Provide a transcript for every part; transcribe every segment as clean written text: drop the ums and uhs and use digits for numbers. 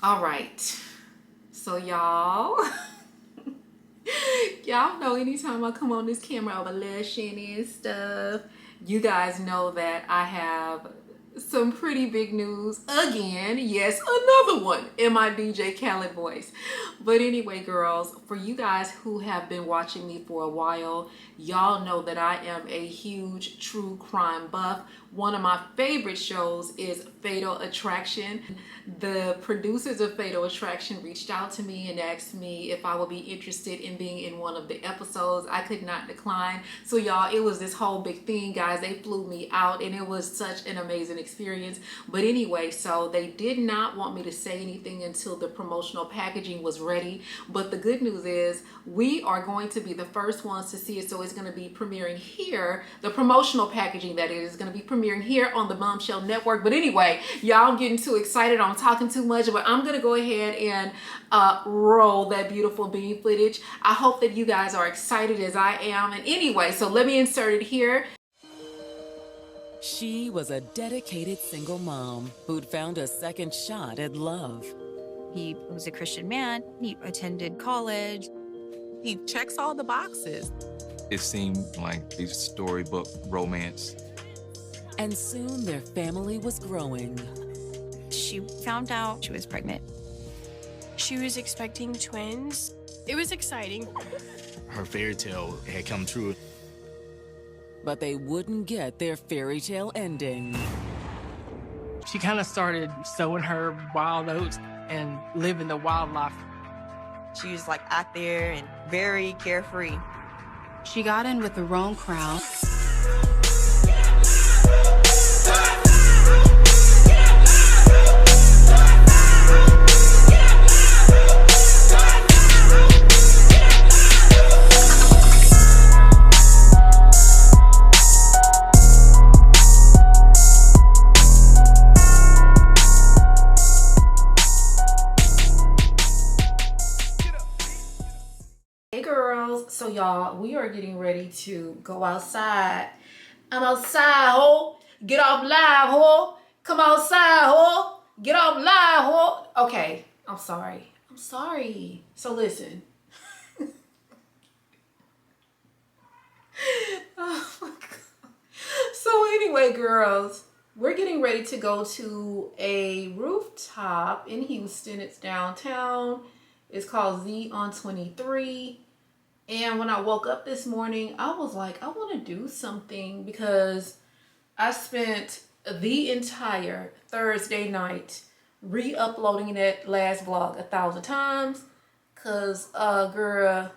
All right. So y'all, y'all know anytime I come on this camera, I love Shanny and stuff. You guys know that I have some pretty big news again. Yes, another one in my DJ Khaled voice. But anyway, girls, for you guys who have been watching me for a while, y'all know that I am a huge true crime buff. One of my favorite shows is Fatal Attraction. The producers of Fatal Attraction reached out to me and asked me if I would be interested in being in one of the episodes. I could not decline. So y'all, it was this whole big thing, guys. They flew me out and it was such an amazing experience. But anyway, so they did not want me to say anything until the promotional packaging was ready. But the good news is we are going to be the first ones to see it. So it's going to be premiering here. The promotional packaging, that is going to be premiering here on the Bombshell Network. But anyway, y'all, I'm getting too excited. I'm talking too much, but I'm going to go ahead and roll that beautiful bean footage. I hope that you guys are excited as I am. And anyway, so let me insert it here. She was a dedicated single mom who'd found a second shot at love. He was a Christian man. He attended college. He checks all the boxes. It seemed like the storybook romance. And soon their family was growing. She found out she was pregnant. She was expecting twins. It was exciting. Her fairy tale had come true. But they wouldn't get their fairy tale ending. She kind of started sowing her wild oats and living the wild life. She was like out there and very carefree. She got in with the wrong crowd. So y'all, we are getting ready to go outside. I'm outside, ho. Get off live, ho. Come outside, ho. Get off live, ho. Okay, I'm sorry. I'm sorry. So listen. Oh my God. So anyway, girls, we're getting ready to go to a rooftop in Houston. It's downtown. It's called Z on 23. And when I woke up this morning, I was like, I want to do something because I spent the entire Thursday night re-uploading that last vlog 1,000 times. Cause girl,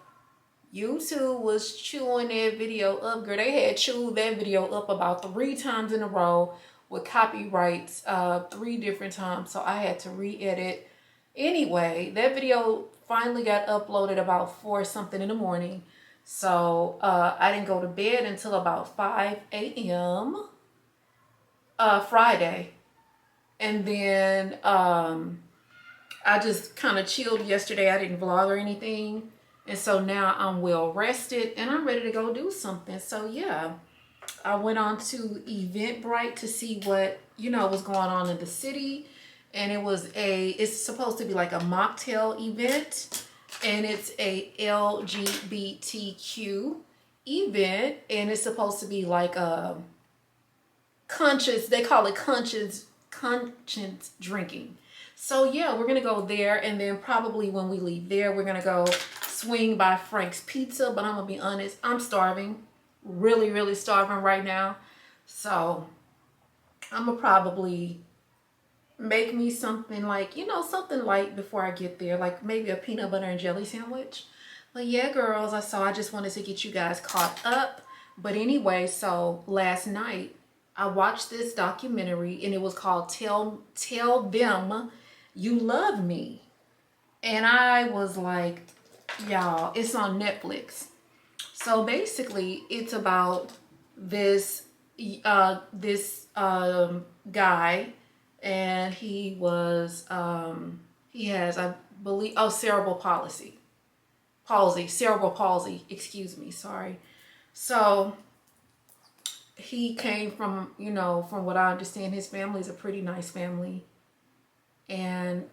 YouTube was chewing that video up. Girl, they had chewed that video up about 3 times in a row with copyrights 3 different times. So I had to re-edit. Anyway, that video finally got uploaded about 4 something in the morning. So I didn't go to bed until about 5 a.m. Friday. And then I just kind of chilled yesterday. I didn't vlog or anything. And so now I'm well rested and I'm ready to go do something. So yeah, I went on to Eventbrite to see what, was going on in the city. And it's supposed to be like a mocktail event. And it's a LGBTQ event. And it's supposed to be like a conscious, they call it conscience drinking. So yeah, we're going to go there. And then probably when we leave there, we're going to go swing by Frank's Pizza. But I'm going to be honest, I'm starving. Really, really starving right now. So I'm going to probably make me something like, something light before I get there. Like maybe a peanut butter and jelly sandwich. But yeah, girls, I just wanted to get you guys caught up. But anyway, so last night I watched this documentary and it was called Tell Them You Love Me. And I was like, y'all, it's on Netflix. So basically it's about this guy. And he was, he has, I believe, cerebral palsy, excuse me, sorry. So he came from, from what I understand, his family is a pretty nice family. and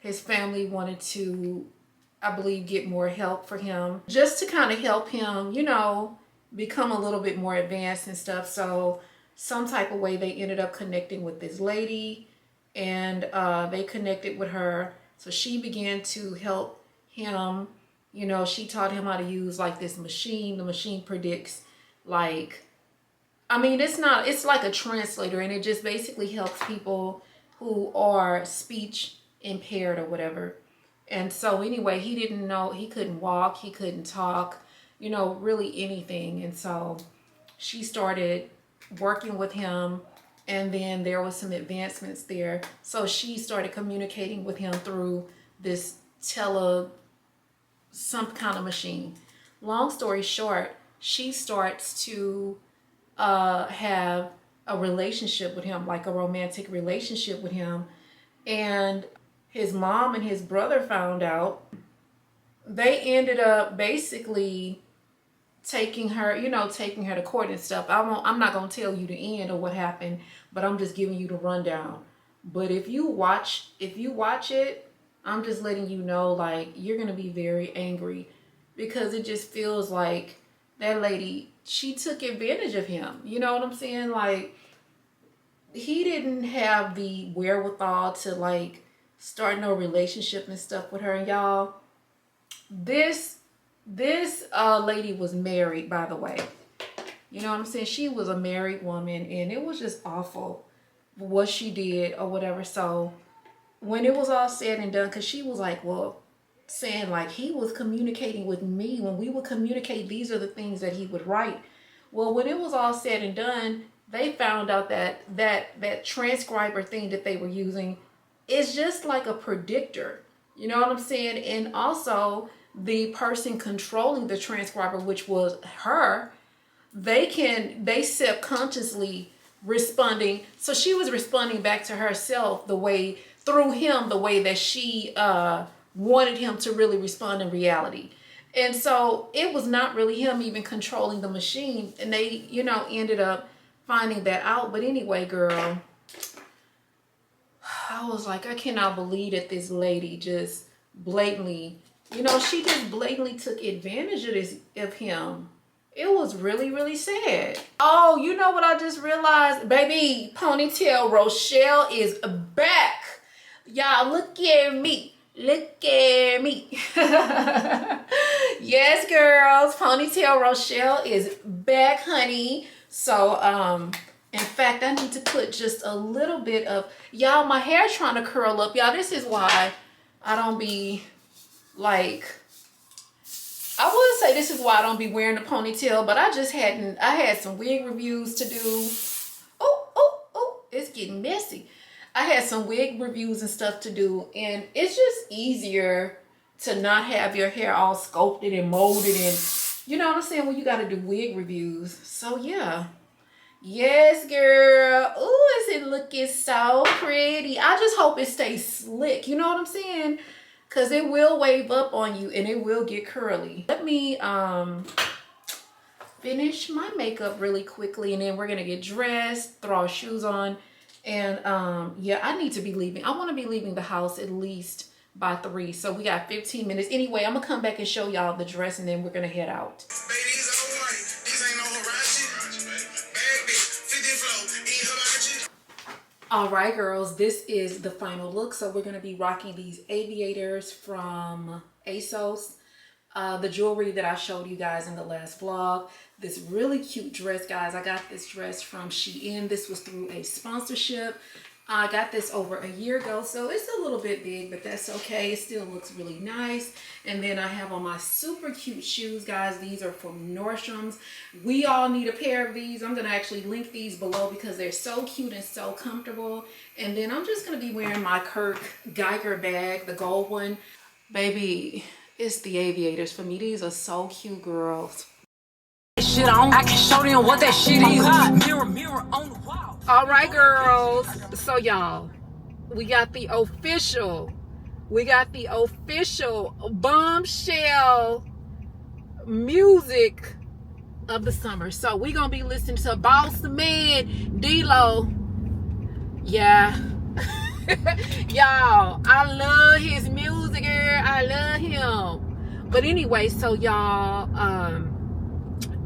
his family wanted to, I believe, get more help for him, just to kind of help him, you know, become a little bit more advanced and stuff. So some type of way they ended up connecting with this lady, and they connected with her. So she began to help him. You know, she taught him how to use like this machine. The machine predicts, like, I mean, it's like a translator, and it just basically helps people who are speech impaired or whatever. And so anyway, he didn't know, he couldn't walk, he couldn't talk, you know, really anything. And so she started working with him, and then there was some advancements there. So she started communicating with him through this some kind of machine. Long story short, she starts to have a relationship with him, like a romantic relationship with him. And his mom and his brother found out. They ended up basically taking her, you know, taking her to court and stuff. I'm not going to tell you the end of what happened, but I'm just giving you the rundown. But if you watch it, I'm just letting you know, like, you're going to be very angry, because it just feels like that lady, she took advantage of him. You know what I'm saying? Like, he didn't have the wherewithal to, like, start no relationship and stuff with her. And y'all, this lady was married, by the way. You know what I'm saying? She was a married woman, and it was just awful what she did or whatever. So when it was all said and done, because she was like, well, saying like he was communicating with me. When we would communicate, these are the things that he would write. Well, when it was all said and done, they found out that transcriber thing that they were using is just like a predictor. You know what I'm saying? And also the person controlling the transcriber, which was her, they subconsciously responding. So she was responding back to herself through him, the way that she wanted him to really respond in reality. And so it was not really him even controlling the machine. And they, you know, ended up finding that out. But anyway, girl, I was like, I cannot believe that this lady just blatantly, you know, she just blatantly took advantage of him. It was really, really sad. Oh, you know what I just realized? Baby, Ponytail Rochelle is back. Y'all, look at me. Look at me. Yes, girls. Ponytail Rochelle is back, honey. So, in fact, I need to put just a little bit of, y'all, my hair's trying to curl up. Y'all, this is why I don't be, like, I would say this is why I don't be wearing a ponytail, but I had some wig reviews to do. Oh, it's getting messy. I had some wig reviews and stuff to do, and it's just easier to not have your hair all sculpted and molded, and you know what I'm saying, when you got to do wig reviews. So yeah. Yes, girl. Ooh, is it looking so pretty? I just hope it stays slick. You know what I'm saying? Because it will wave up on you and it will get curly. Let me finish my makeup really quickly, and then we're going to get dressed, throw our shoes on. And yeah, I need to be leaving. I want to be leaving the house at least by 3. So we got 15 minutes. Anyway, I'm going to come back and show y'all the dress, and then we're going to head out. All right, girls, this is the final look. So we're going to be rocking these aviators from ASOS. The jewelry that I showed you guys in the last vlog. This really cute dress, guys. I got this dress from SHEIN. This was through a sponsorship. I got this over a year ago, so it's a little bit big, but that's okay. It still looks really nice. And then I have on my super cute shoes, guys. These are from Nordstrom's. We all need a pair of these. I'm going to actually link these below because they're so cute and so comfortable. And then I'm just going to be wearing my Kurt Geiger bag, the gold one. Baby, it's the aviators for me. These are so cute, girls. Shit on, I can show them what that shit is. Mirror on the wall. All right, girls. So y'all, we got the official bombshell music of the summer. So we gonna be listening to Boss Man D-Lo. Yeah. Y'all, I love his music, girl. I love him. But anyway, so y'all,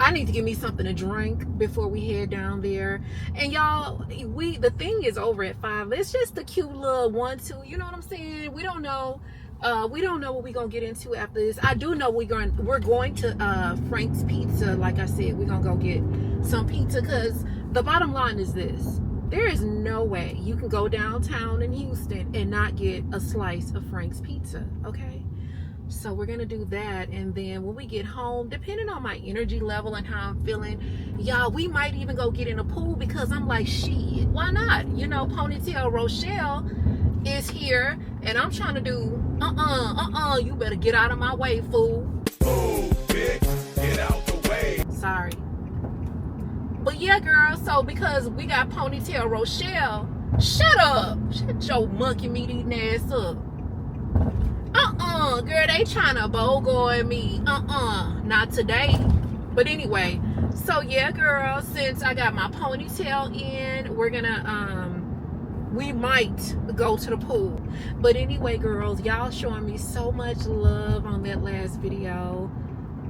I need to give me something to drink before we head down there. And y'all, the thing is over at 5. It's just a cute little 1-2. You know what I'm saying? We don't know. We don't know what we're gonna get into after this. I do know we're going to Frank's Pizza. Like I said, we're gonna go get some pizza, because the bottom line is this: there is no way you can go downtown in Houston and not get a slice of Frank's Pizza. Okay, so we're gonna do that, and then when we get home, depending on my energy level and how I'm feeling, y'all, we might even go get in a pool, because I'm like, shit, why not? You know, Ponytail Rochelle is here, and I'm trying to do you better get out of my way, fool. Fool, bitch, get out the way. Sorry. But yeah, girl, so because we got Ponytail Rochelle, shut up. Shut your monkey meat eating ass up. Girl, they trying to BOGO me. Not today. But anyway, so yeah, girl, since I got my ponytail in, we're gonna we might go to the pool. But anyway, girls, y'all showing me so much love on that last video.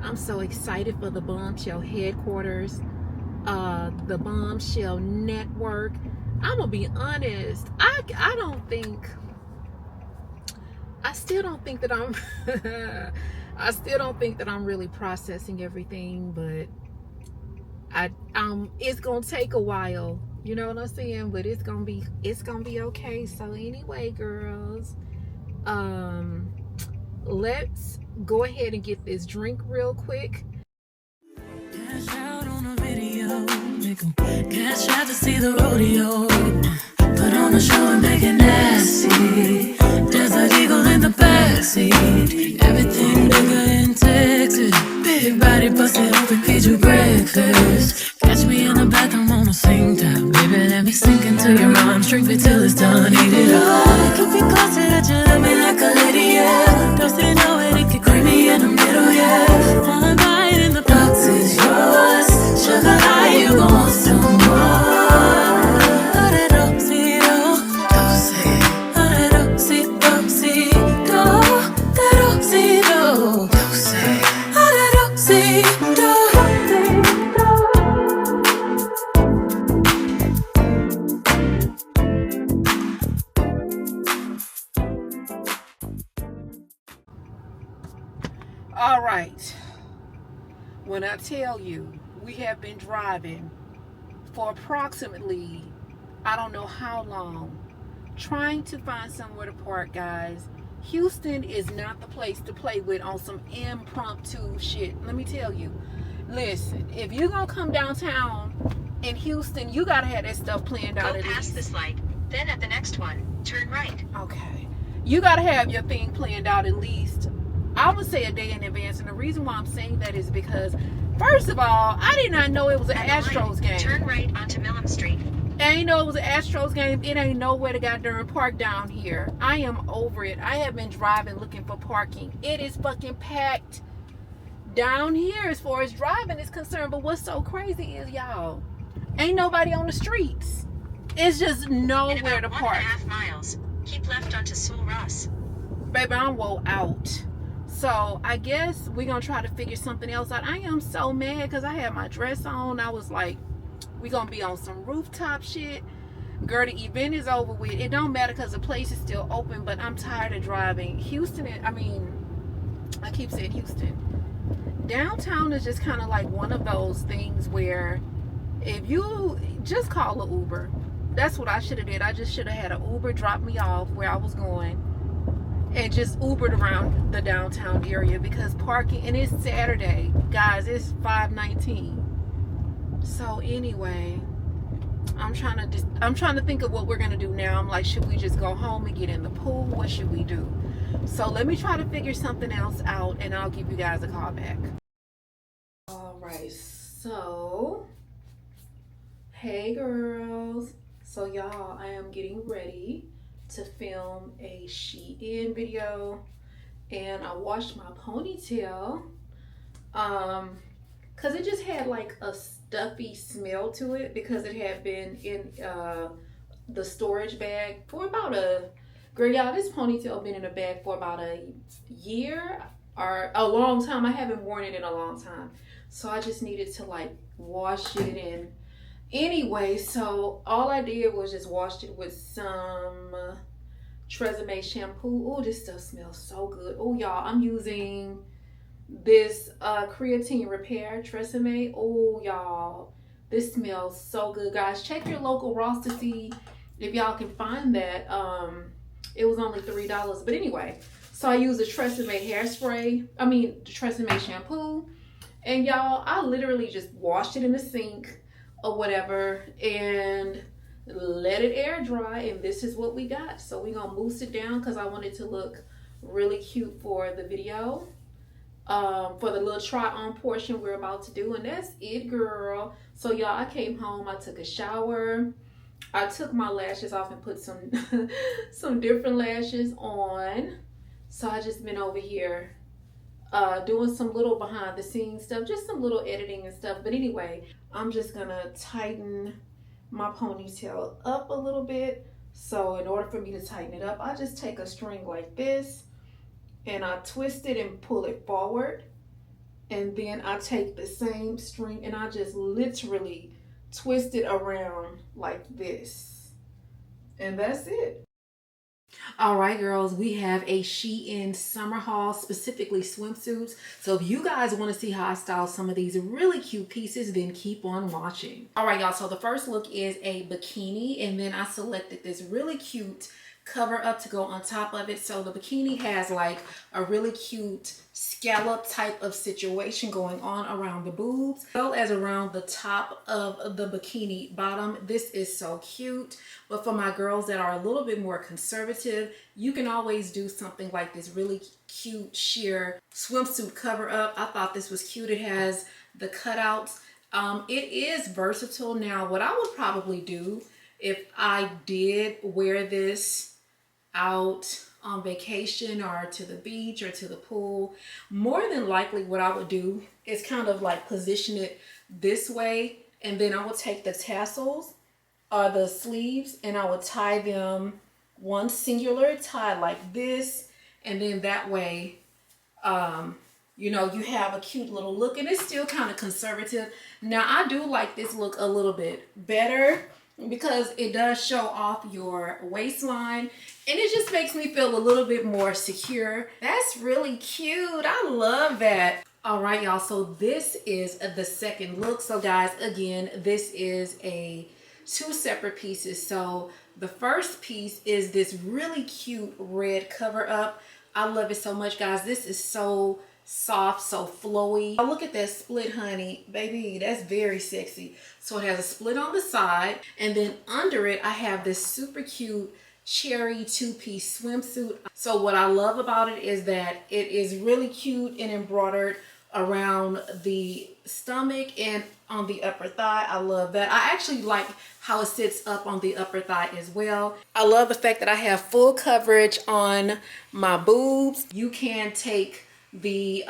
I'm so excited for the Bombshell headquarters, the Bombshell network. I'm gonna be honest, I still don't think that I'm I still don't think that I'm really processing everything, but it's gonna take a while, you know what I'm saying? But it's gonna be okay. So anyway, girls, let's go ahead and get this drink real quick. Cash out on a video, make 'em cash out to see the rodeo. Put on a show and make it nasty. There's an eagle in the backseat. Everything bigger in Texas. Big body busted open, feed you breakfast. Catch me in the bathroom on a sing time. Baby, let me sink into your arms. Drink me till it's done, eat it up. Keep me closer that you love me like a lady, yeah. Don't say no, it can creamy in the middle, yeah. One bite in the box is yours. Sugar high, you want some more. All right, when I tell you we have been driving for approximately, I don't know how long, trying to find somewhere to park, guys. Houston is not the place to play with on some impromptu shit. Let me tell you, listen, if you're gonna come downtown in Houston, you gotta have that stuff planned out. Go past this light, then at the next one, turn right. Okay, you gotta have your thing planned out at least, I would say, a day in advance. And the reason why I'm saying that is because, first of all, I did not know it was an Astros game. Turn right onto Millam Street. I ain't know it was an Astros game. It ain't nowhere to goddamn park down here. I am over it. I have been driving looking for parking. It is fucking packed down here as far as driving is concerned. But what's so crazy is, y'all, ain't nobody on the streets. It's just nowhere to park. 1.5 miles. Keep left onto Sul Ross. Baby, I'm woe out. So I guess we're gonna try to figure something else out. I am so mad because I had my dress on. I was like, we gonna be on some rooftop shit. Girl, the event is over with. It don't matter because the place is still open, but I'm tired of driving. Houston, I keep saying Houston. Downtown is just kind of like one of those things where if you just call an Uber. That's what I should have did. I just should have had an Uber drop me off where I was going and just Ubered around the downtown area, because parking, and it's Saturday, guys, it's 5:19. So anyway, I'm trying to think of what we're gonna do now. I'm like, should we just go home and get in the pool? What should we do? So let me try to figure something else out, and I'll give you guys a call back. All right, so hey girls, so y'all, I am getting ready to film a SHEIN video, and I washed my ponytail because it just had like a stuffy smell to it because it had been in the storage bag for about a, girl, y'all, this ponytail been in a bag for about a year or a long time. I haven't worn it in a long time. So I just needed to like wash it. And anyway, so all I did was just washed it with some Tresemme shampoo. Oh, this stuff smells so good. Oh, y'all, I'm using this creatine repair Tresemme. Oh, y'all, this smells so good, guys. Check your local Ross to see if y'all can find that. It was only $3, but anyway, so I used the Tresemme hairspray, the Tresemme shampoo, and y'all, I literally just washed it in the sink or whatever and let it air dry, and this is what we got. So we're gonna mousse it down because I want it to look really cute for the video, for the little try on portion we're about to do. And that's it, girl. So y'all, I came home, I took a shower, I took my lashes off and put some some different lashes on. So I just been over here doing some little behind the scenes stuff, just some little editing and stuff. But anyway, I'm just gonna tighten my ponytail up a little bit. So in order for me to tighten it up, I just take a string like this and I twist it and pull it forward, and then I take the same string and I just literally twist it around like this, and that's it. All right, girls, we have a SHEIN summer haul, specifically swimsuits. So if you guys want to see how I style some of these really cute pieces, then keep on watching. All right, y'all, so the first look is a bikini, and then I selected this really cute cover up to go on top of it. So the bikini has like a really cute scallop type of situation going on around the boobs, as well as around the top of the bikini bottom. This is so cute. But for my girls that are a little bit more conservative, you can always do something like this really cute sheer swimsuit cover up. I thought this was cute. It has the cutouts. It is versatile. Now, what I would probably do if I did wear this out on vacation or to the beach or to the pool, more than likely what I would do is kind of like position it this way, and then I would take the tassels or the sleeves and I would tie them one singular tie like this, and then that way you know, you have a cute little look, and it's still kind of conservative. Now I do like this look a little bit better because it does show off your waistline, and it just makes me feel a little bit more secure. That's really cute. I love that. All right, y'all, so this is the second look. So guys, again, this is two separate pieces. So the first piece is this really cute red cover up. I love it so much, guys. This is so soft, so flowy. Oh, look at that split, honey. Baby, that's very sexy. So it has a split on the side, and then under it I have this super cute cherry two-piece swimsuit. So what I love about it is that it is really cute and embroidered around the stomach and on the upper thigh. I love that. I actually like how it sits up on the upper thigh as well. I love the fact that I have full coverage on my boobs. You can take the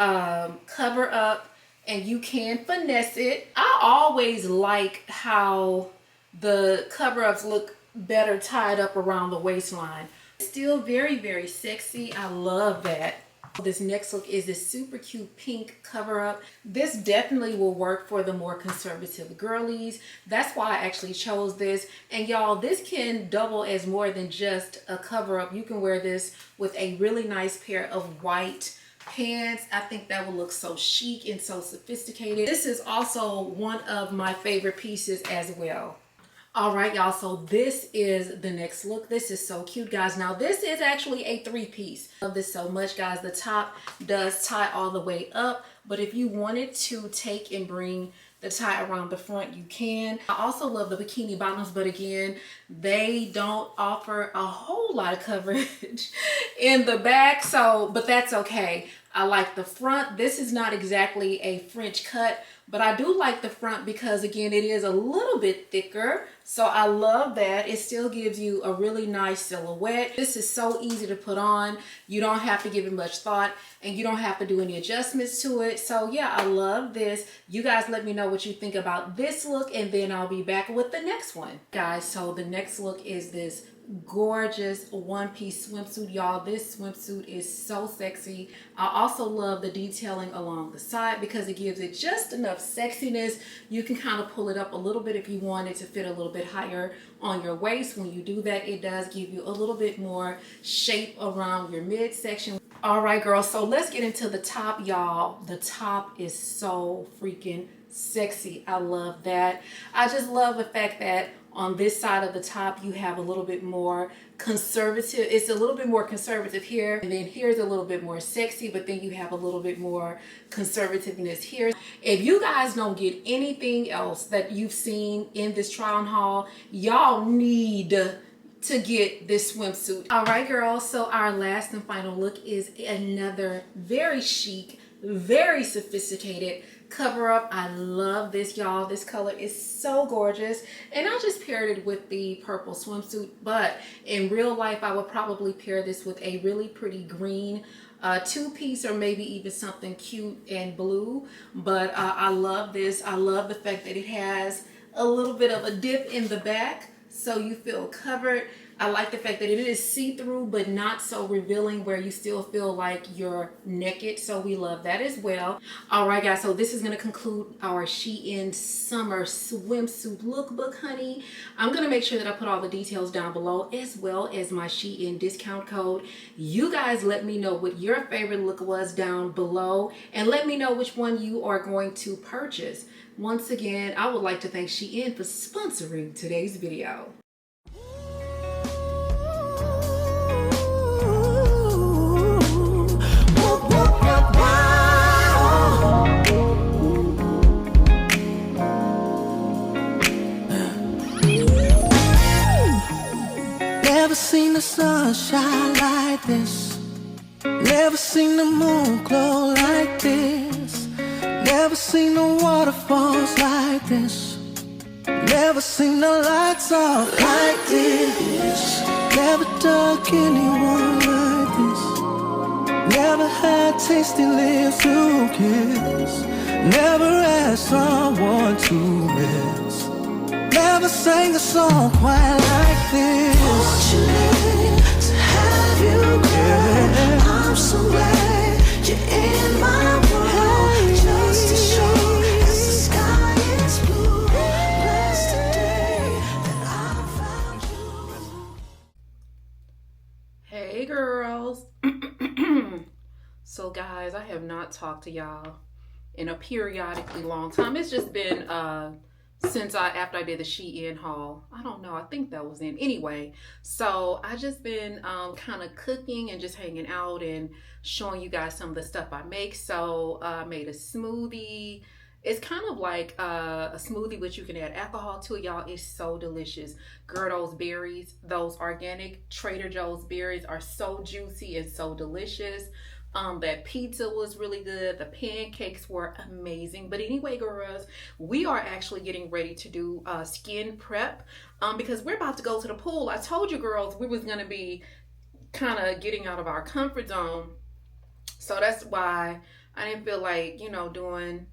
cover up and you can finesse it. I always like how the cover-ups look better tied up around the waistline. Still very, very sexy. I love that. This next look is this super cute pink cover up. This definitely will work for the more conservative girlies. That's why I actually chose this. And y'all, this can double as more than just a cover up. You can wear this with a really nice pair of white pants. I think that will look so chic and so sophisticated. This is also one of my favorite pieces as well. All right, y'all, so this is the next look. This is so cute, guys. Now this is actually a three-piece. I love this so much, guys. The top does tie all the way up, but if you wanted to take and bring the tie around the front, you can. I also love the bikini bottoms, but again, they don't offer a whole lot of coverage in the back, so but that's okay. I like the front. This is not exactly a French cut, but I do like the front because again, it is a little bit thicker. So I love that. It still gives you a really nice silhouette. This is so easy to put on. You don't have to give it much thought and you don't have to do any adjustments to it. So yeah, I love this. You guys let me know what you think about this look and then I'll be back with the next one. Guys, so the next look is this gorgeous one-piece swimsuit. Y'all, this swimsuit is so sexy. I also love the detailing along the side because it gives it just enough sexiness. You can kind of pull it up a little bit if you want it to fit a little bit higher on your waist. When you do that, it does give you a little bit more shape around your midsection. All right, girls, so let's get into the top, y'all. The top is so freaking sexy. I love that. I just love the fact that on this side of the top, you have a little bit more conservative. It's a little bit more conservative here. And then here's a little bit more sexy, but then you have a little bit more conservativeness here. If you guys don't get anything else that you've seen in this try on haul, y'all need to get this swimsuit. All right, girls. So our last and final look is another very chic, very sophisticated cover up. I love this, y'all. This color is so gorgeous, and I just paired it with the purple swimsuit, but in real life I would probably pair this with a really pretty green two-piece or maybe even something cute and blue. But I love this. I love the fact that it has a little bit of a dip in the back so you feel covered. I like the fact that it is see-through but not so revealing where you still feel like you're naked. So we love that as well. All right, guys, so this is going to conclude our SHEIN summer swimsuit lookbook, honey. I'm going to make sure that I put all the details down below as well as my SHEIN discount code. You guys let me know what your favorite look was down below and let me know which one you are going to purchase. Once again, I would like to thank SHEIN for sponsoring today's video. Never seen the sun shine like this. Never seen the moon glow like this. Never seen the waterfalls like this. Never seen the lights off like this. Never dug anyone like this. Never had tasty lips to kiss. Never asked someone to miss. Never sang a song quite like this. Won't you let me to have you, girl? I'm so glad you're in my world. Just as sure as the sky is blue. Bless the day that I found you. Hey, girls. So, guys, I have not talked to y'all in a periodically long time. It's just been since after I did the SHEIN haul. I don't know, I think that was in anyway. So I just been kind of cooking and just hanging out and showing you guys some of the stuff I make. So I made a smoothie. It's kind of like a smoothie which you can add alcohol to it, y'all. It's so delicious. Girl, those berries, those organic Trader Joe's berries are so juicy and so delicious. That pizza was really good. The pancakes were amazing. But anyway, girls, we are actually getting ready to do skin prep because we're about to go to the pool. I told you, girls, we was going to be kind of getting out of our comfort zone. So that's why I didn't feel like, you know, doing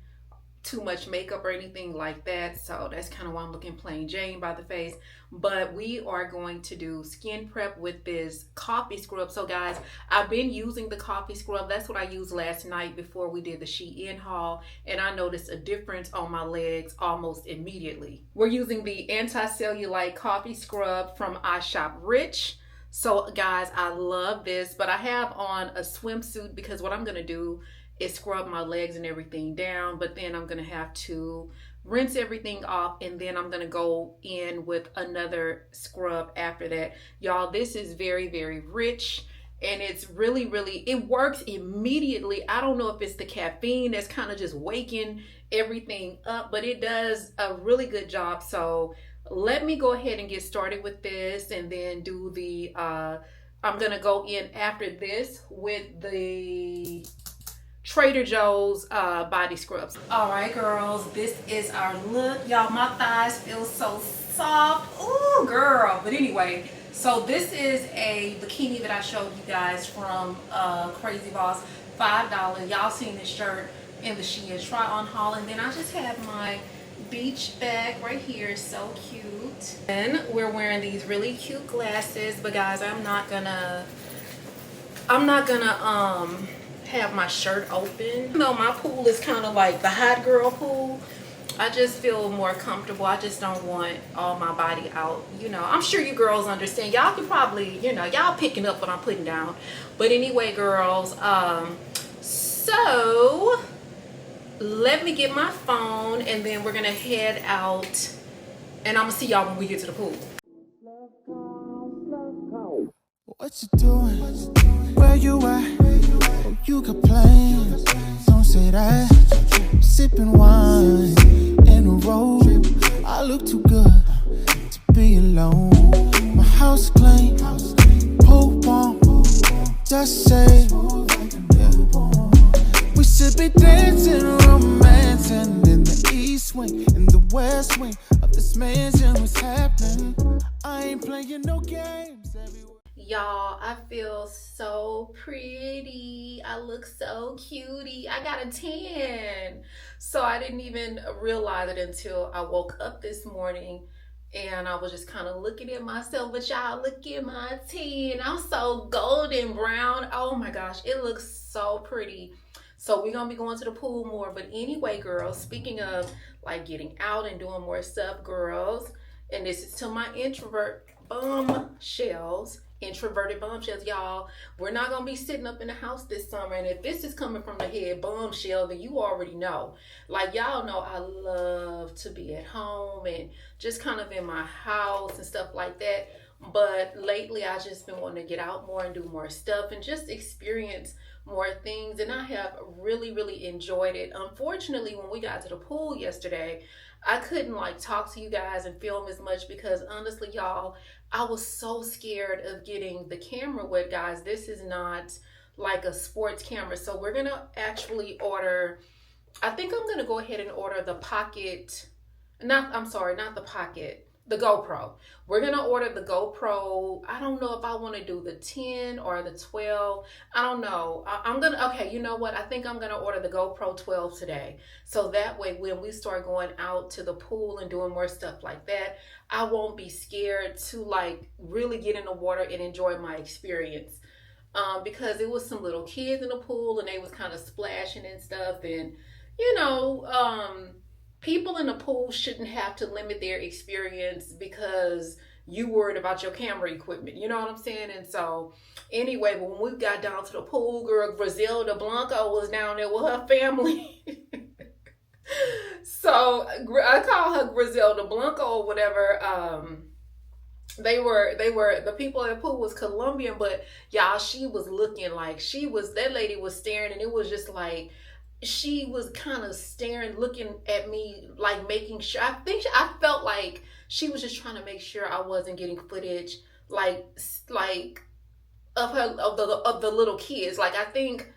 too much makeup or anything like that. So that's kind of why I'm looking plain Jane by the face. But we are going to do skin prep with this coffee scrub. So guys, I've been using the coffee scrub. That's what I used last night before we did the SHEIN haul, and I noticed a difference on my legs almost immediately. We're using the anti-cellulite coffee scrub from I Shop Rich. So guys, I love this, but I have on a swimsuit because what I'm going to do is scrub my legs and everything down, but then I'm going to have to rinse everything off, and then I'm going to go in with another scrub after that. Y'all, this is very, very rich, and it's really, it works immediately. I don't know if it's the caffeine that's kind of just waking everything up, but it does a really good job. So let me go ahead and get started with this, and then do the, I'm going to go in after this with the Trader Joe's body scrubs. All right, girls, this is our look. Y'all, my thighs feel so soft. Ooh, girl. But anyway, so this is a bikini that I showed you guys from Crazy Boss, $5. Y'all seen this shirt in the SHEIN try on haul, and then I just have my beach bag right here. So cute. And we're wearing these really cute glasses, but guys, I'm not gonna have my shirt open. You know, my pool is kind of like the hot girl pool. I just feel more comfortable. I just don't want all my body out. You know, I'm sure you girls understand. Y'all can probably, you know, y'all picking up what I'm putting down. But anyway, girls, so let me get my phone and then we're gonna head out and I'm gonna see y'all when we get to the pool. What you doing? Where you at? Oh, you got plans. Don't say that. Sipping wine in a robe. I look too good to be alone. My house clean, pool warm. Just say, yeah. We should be dancing, romancing in the east wing, in the west wing of this mansion. What's happening? I ain't playing no games everywhere. Y'all, I feel so pretty. I look so cutie. I got a tan. So I didn't even realize it until I woke up this morning and I was just kind of looking at myself. But y'all, look at my tan. I'm so golden brown. Oh my gosh, it looks so pretty. So we're going to be going to the pool more. But anyway, girls, speaking of like getting out and doing more stuff, girls, and this is to my introverted bombshells, y'all, we're not gonna be sitting up in the house this summer. And if this is coming from the head bombshell, then you already know. Like, y'all know I love to be at home and just kind of in my house and stuff like that. But lately I just been wanting to get out more and do more stuff and just experience more things, and I have really enjoyed it. Unfortunately, when we got to the pool yesterday, I couldn't like talk to you guys and film as much because honestly, y'all, I was so scared of getting the camera wet, guys. This is not like a sports camera. So we're gonna actually order, I think I'm gonna go ahead and order the Pocket, not the Pocket, the GoPro. We're gonna order the GoPro. I don't know if I want to do the 10 or the 12. I don't know. Okay, you know what? I think I'm gonna order the GoPro 12 today. So that way when we start going out to the pool and doing more stuff like that, I won't be scared to like really get in the water and enjoy my experience. Because it was some little kids in the pool and they was kind of splashing and stuff, and you know, people in the pool shouldn't have to limit their experience because you worried about your camera equipment. You know what I'm saying? And so anyway, but when we got down to the pool, girl, Griselda Blanco was down there with her family. So I call her Griselda Blanco or whatever. The people at the pool was Colombian, but y'all, she was looking like that lady was staring, and it was just like, she was kind of staring, looking at me, like making sure. I felt like she was just trying to make sure I wasn't getting footage, like of the little kids. Like, I think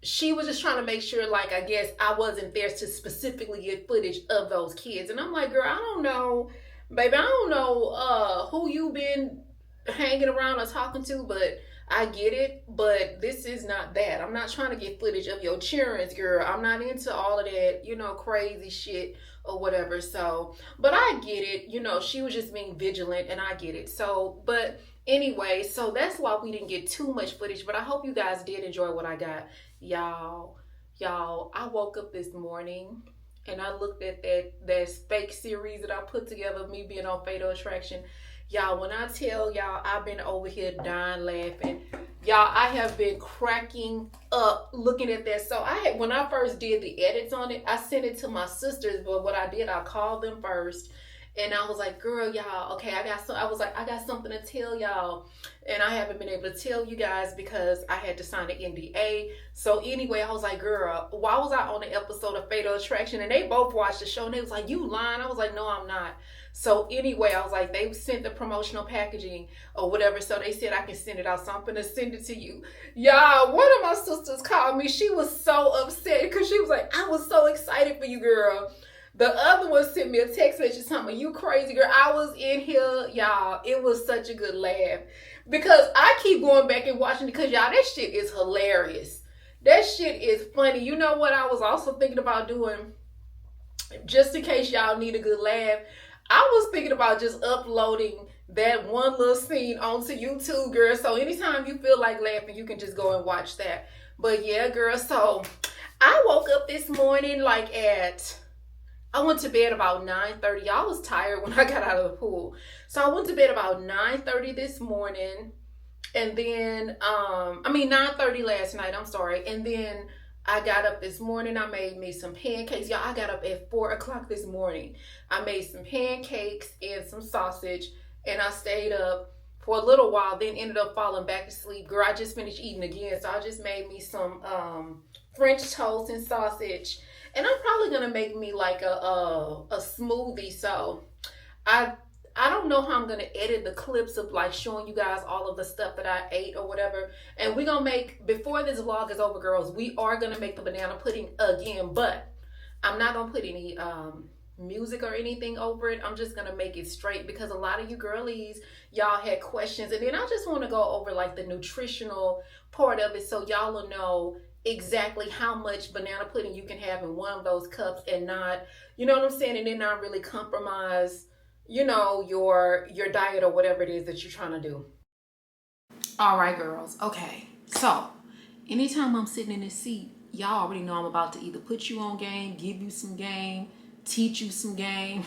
she was just trying to make sure, like, I guess I wasn't there to specifically get footage of those kids. And I'm like, girl, I don't know, baby, I don't know who you been hanging around or talking to, but I get it, but this is not that. I'm not trying to get footage of your cheerings, girl. I'm not into all of that, you know, crazy shit or whatever. So, but I get it. You know, she was just being vigilant, and I get it. So, but anyway, so that's why we didn't get too much footage, but I hope you guys did enjoy what I got. Y'all, I woke up this morning and I looked at that fake series that I put together of me being on Fatal Attraction. Y'all, when I tell y'all, I've been over here dying laughing. Y'all, I have been cracking up looking at that. So when I first did the edits on it, I sent it to my sisters, but what I did, I called them first And I was like, girl, y'all, okay, I got something to tell y'all. And I haven't been able to tell you guys because I had to sign an NDA. So anyway, I was like, girl, why was I on an episode of Fatal Attraction? And they both watched the show and they was like, you lying? I was like, no, I'm not. So anyway, I was like, they sent the promotional packaging or whatever. So they said I can send it out. So I'm going to send it to you. Y'all, one of my sisters called me. She was so upset because she was like, I was so excited for you, girl. The other one sent me a text message telling me, you crazy, girl. I was in here, y'all. It was such a good laugh. Because I keep going back and watching it because, y'all, that shit is hilarious. That shit is funny. You know what I was also thinking about doing? Just in case y'all need a good laugh. I was thinking about just uploading that one little scene onto YouTube, girl. So anytime you feel like laughing, you can just go and watch that. But yeah, girl. So I woke up this morning I went to bed about 9:30. I was tired when I got out of the pool. So I went to bed about 9:30 this morning. And then, 9:30 last night, I'm sorry. And then I got up this morning. I made me some pancakes. Y'all, I got up at 4 o'clock this morning. I made some pancakes and some sausage. And I stayed up for a little while, then ended up falling back to sleep. Girl, I just finished eating again. So I just made me some French toast and sausage. And I'm probably going to make me like a smoothie. So I don't know how I'm going to edit the clips of like showing you guys all of the stuff that I ate or whatever. And we're going to make, before this vlog is over, girls, we are going to make the banana pudding again. But I'm not going to put any music or anything over it. I'm just going to make it straight because a lot of you girlies, y'all had questions. And then I just want to go over like the nutritional part of it so y'all will know exactly how much banana pudding you can have in one of those cups and not, you know what I'm saying, and then not really compromise, you know, your diet or whatever it is that you're trying to do. All right, girls. Okay. So anytime I'm sitting in this seat, y'all already know I'm about to either put you on game, give you some game, teach you some game.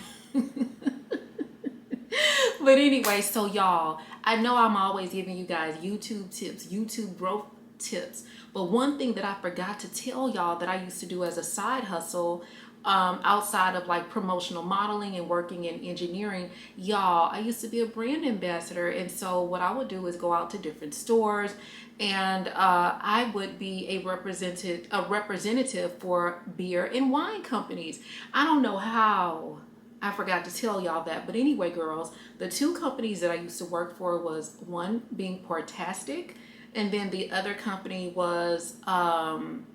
But anyway, so y'all, I know I'm always giving you guys YouTube tips, YouTube growth tips. But one thing that I forgot to tell y'all that I used to do as a side hustle, outside of like promotional modeling and working in engineering, y'all, I used to be a brand ambassador. And so what I would do is go out to different stores and I would be a representative for beer and wine companies. I don't know how I forgot to tell y'all that. But anyway, girls, the two companies that I used to work for was one being Pourtastic, and then the other company was Popbookings.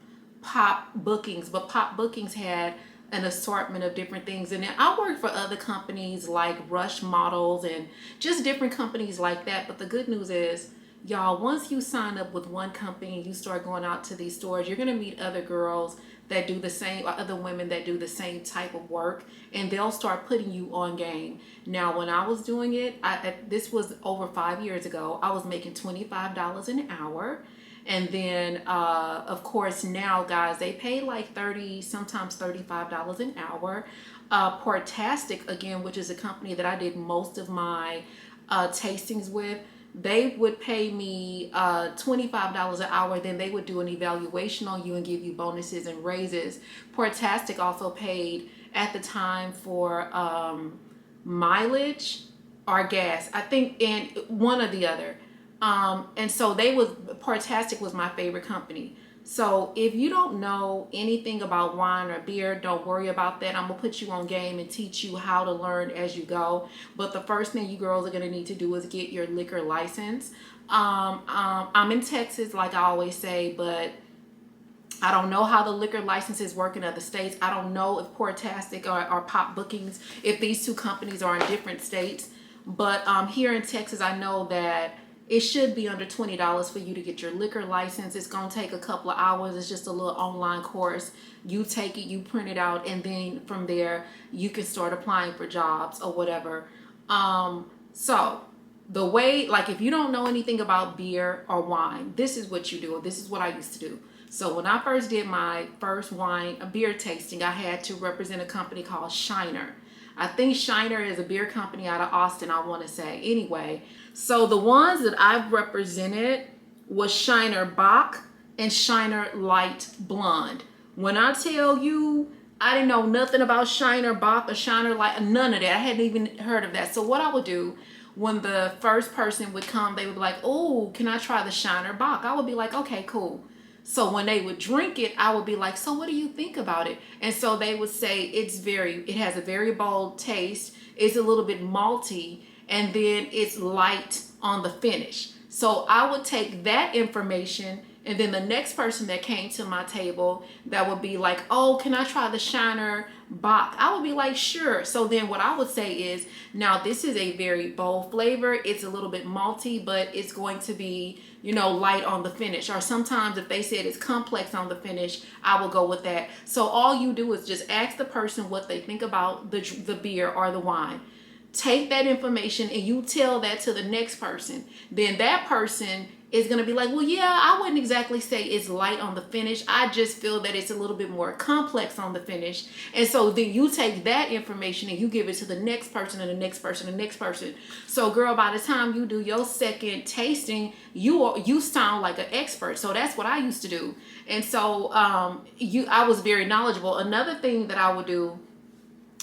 But Popbookings had an assortment of different things. And then I worked for other companies like Rush Models and just different companies like that. But the good news is, y'all, once you sign up with one company and you start going out to these stores, you're going to meet other girls that do the same, or other women that do the same type of work, and they'll start putting you on game. Now, when I was doing it, this was over 5 years ago, I was making $25 an hour. And then, of course, now, guys, they pay like $30, sometimes $35 an hour. Pourtastic, again, which is a company that I did most of my tastings with, they would pay me $25 an hour. Then they would do an evaluation on you and give you bonuses and raises. Pourtastic also paid at the time for mileage or gas, I think, and one or the other. And so Pourtastic was my favorite company. So if you don't know anything about wine or beer, don't worry about that. I'm gonna put you on game and teach you how to learn as you go. But the first thing you girls are gonna need to do is get your liquor license. I'm in Texas, like I always say, but I don't know how the liquor licenses work in other states. I don't know if Pourtastic or Popbookings, if these two companies are in different states. But here in Texas, I know that it should be under $20 for you to get your liquor license. It's gonna take a couple of hours. It's just a little online course. You take it, you print it out, and then from there, you can start applying for jobs or whatever. So the way, like if you don't know anything about beer or wine, this is what you do. This is what I used to do. So when I first did my first beer tasting, I had to represent a company called SHEIN. I think SHEIN is a beer company out of Austin, I want to say. Anyway, so the ones that I've represented was SHEIN Bock and SHEIN Light Blonde. When I tell you, I didn't know nothing about Shiner Bach or Shiner Light, none of that. I hadn't even heard of that. So what I would do when the first person would come, they would be like, oh, can I try the Shiner Bach? I would be like, okay, cool. So when they would drink it, I would be like, so what do you think about it? And so they would say it has a very bold taste. It's a little bit malty, and then it's light on the finish. So I would take that information, and then the next person that came to my table that would be like, oh, can I try the Shiner Bach? I would be like, sure. So then what I would say is, now this is a very bold flavor. It's a little bit malty, but it's going to be, you know, light on the finish. Or sometimes if they said it's complex on the finish, I will go with that. So all you do is just ask the person what they think about the beer or the wine. Take that information and you tell that to the next person. Then that person is going to be like, well, yeah, I wouldn't exactly say it's light on the finish. I just feel that it's a little bit more complex on the finish. And so then you take that information and you give it to the next person and the next person and the next person. So girl, by the time you do your second tasting, you sound like an expert. So that's what I used to do. And so I was very knowledgeable. Another thing that I would do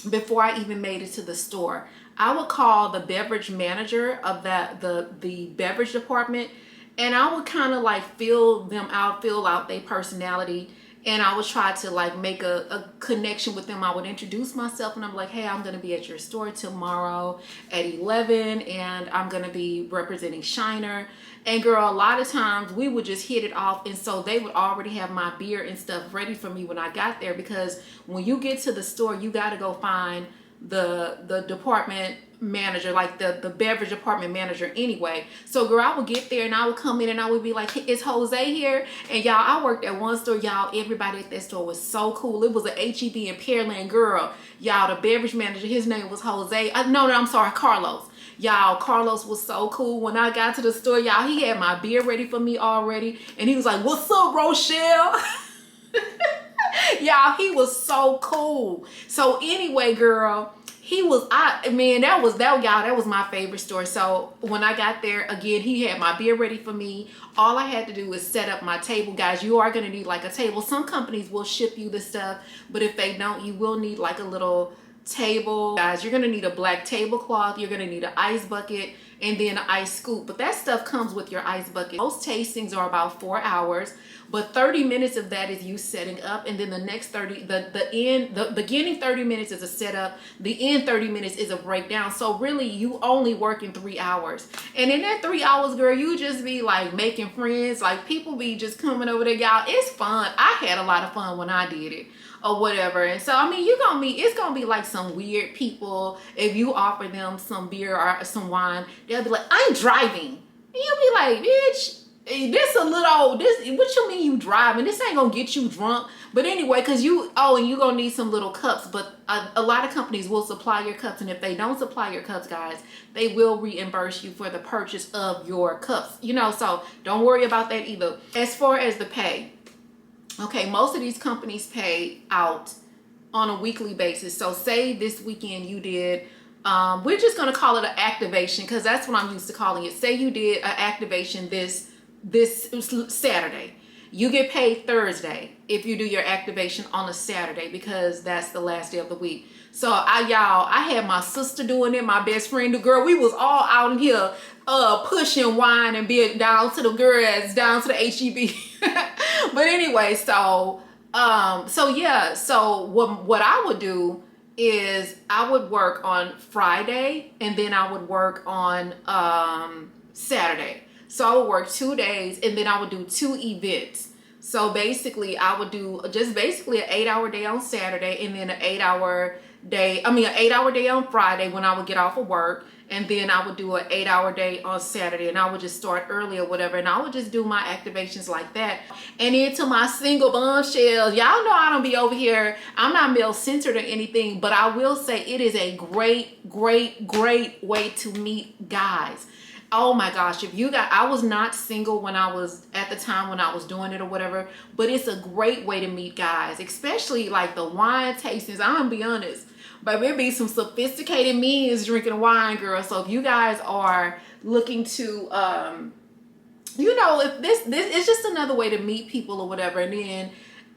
before I even made it to the store, I would call the beverage manager of the beverage department, and I would kind of like fill out their personality, and I would try to like make a connection with them. I would introduce myself, and I'm like, hey, I'm gonna be at your store tomorrow at 11, and I'm gonna be representing Shiner. And girl, a lot of times we would just hit it off, and so they would already have my beer and stuff ready for me when I got there, because when you get to the store, you got to go find the department manager, like the beverage department manager anyway. So girl, I would get there and I would come in and I would be like, is Jose here? And y'all, I worked at one store, y'all, everybody at that store was so cool. It was an HEB in Pearland, girl. Y'all, the beverage manager, his name was Jose. I'm sorry, Carlos. Y'all, Carlos was so cool. When I got to the store, y'all, he had my beer ready for me already. And he was like, what's up, Rochelle? Y'all, he was so cool. So anyway, girl, that was my favorite store. So when I got there, again, he had my beer ready for me. All I had to do was set up my table. Guys, you are going to need like a table. Some companies will ship you the stuff, but if they don't, you will need like a little table. Guys, you're going to need a black tablecloth. You're going to need an ice bucket and then an ice scoop. But that stuff comes with your ice bucket. Most tastings are about 4 hours. But 30 minutes of that is you setting up, and then the next 30, the beginning 30 minutes is a setup, the end 30 minutes is a breakdown. So really you only work in 3 hours. And in that 3 hours, girl, you just be like making friends, like people be just coming over there, y'all. It's fun. I had a lot of fun when I did it or whatever. And so, I mean, it's gonna be like some weird people. If you offer them some beer or some wine, they'll be like, I'm driving. And you'll be like, bitch, what you mean you driving? This ain't gonna get you drunk. But anyway, and you gonna need some little cups. But a lot of companies will supply your cups, and if they don't supply your cups, guys, they will reimburse you for the purchase of your cups. You know, so don't worry about that either. As far as the pay, okay, most of these companies pay out on a weekly basis. So say this weekend you did, we're just gonna call it an activation because that's what I'm used to calling it. Say you did an activation this Saturday. You get paid Thursday if you do your activation on a Saturday because that's the last day of the week. So I had my sister doing it, my best friend, the girl. We was all out in here pushing wine and being down to the girls, down to the HEB. But anyway, so what I would do is I would work on Friday and then I would work on Saturday. So I would work 2 days and then I would do 2 events. So basically I would do just basically an 8-hour day on Saturday and then an 8-hour day on Friday when I would get off of work. And then I would do an 8-hour day on Saturday and I would just start early or whatever. And I would just do my activations like that. And into my single bombshells, y'all know I don't be over here. I'm not male centered or anything, but I will say it is a great, great, great way to meet guys. Oh my gosh, I was not single when I was at the time when I was doing it or whatever, but it's a great way to meet guys, especially like the wine tastings. I'm gonna be honest, but there be some sophisticated men drinking wine, girl. So if you guys are looking to, if this is just another way to meet people or whatever, and then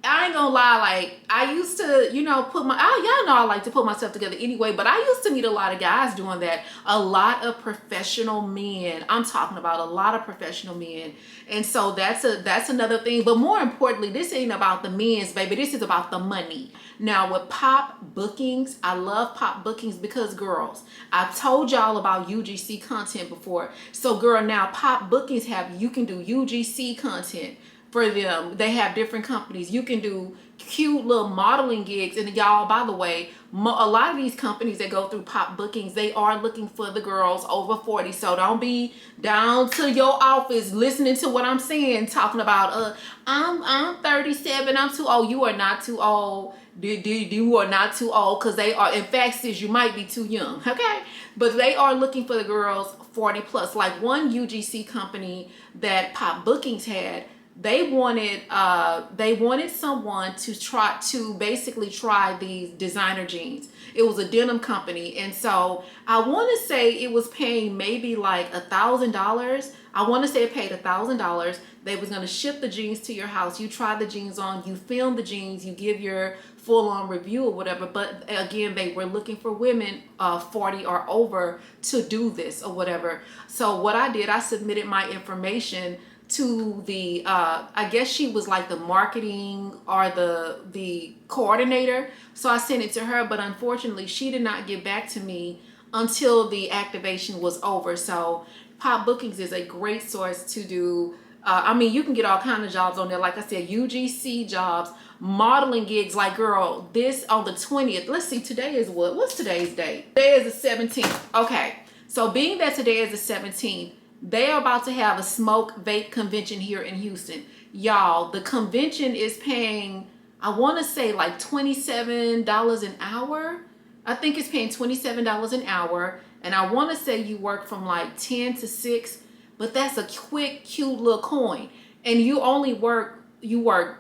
I ain't gonna lie, like, I used to, you know, y'all know I like to put myself together anyway, but I used to meet a lot of guys doing that. A lot of professional men. I'm talking about a lot of professional men. And so that's another thing. But more importantly, this ain't about the men's, baby. This is about the money. Now with Popbookings, I love Popbookings because, girls, I've told y'all about UGC content before. So girl, now Popbookings you can do UGC content for them. They have different companies. You can do cute little modeling gigs. And y'all, by the way, a lot of these companies that go through Popbookings, they are looking for the girls over 40. So don't be down to your office listening to what I'm saying, talking about I'm 37, I'm too old. You are not too old. You are not too old, because they are, in fact, sis, you might be too young, okay? But they are looking for the girls 40 plus. Like one UGC company that Popbookings had, they wanted someone to basically try these designer jeans. It was a denim company, and so I want to say it was paying maybe like $1,000. I want to say it paid $1,000. They was going to ship the jeans to your house. You try the jeans on, you film the jeans, you give your full-on review or whatever. But again, they were looking for women 40 or over to do this or whatever. So what I did, I submitted my information to the I guess she was like the marketing or the coordinator. So I sent it to her, but unfortunately she did not get back to me until the activation was over. So Popbookings is a great source to do. I mean, you can get all kind of jobs on there. Like I said, UGC jobs, modeling gigs. Like, girl, this on the 20th. Let's see, today is what? What's today's date? Today is the 17th. Okay, so being that today is the 17th, they are about to have a smoke vape convention here in Houston. Y'all, the convention is paying, I want to say like $27 an hour. I think it's paying $27 an hour. And I want to say you work from like 10 to 6, but that's a quick, cute little coin. And you only work 4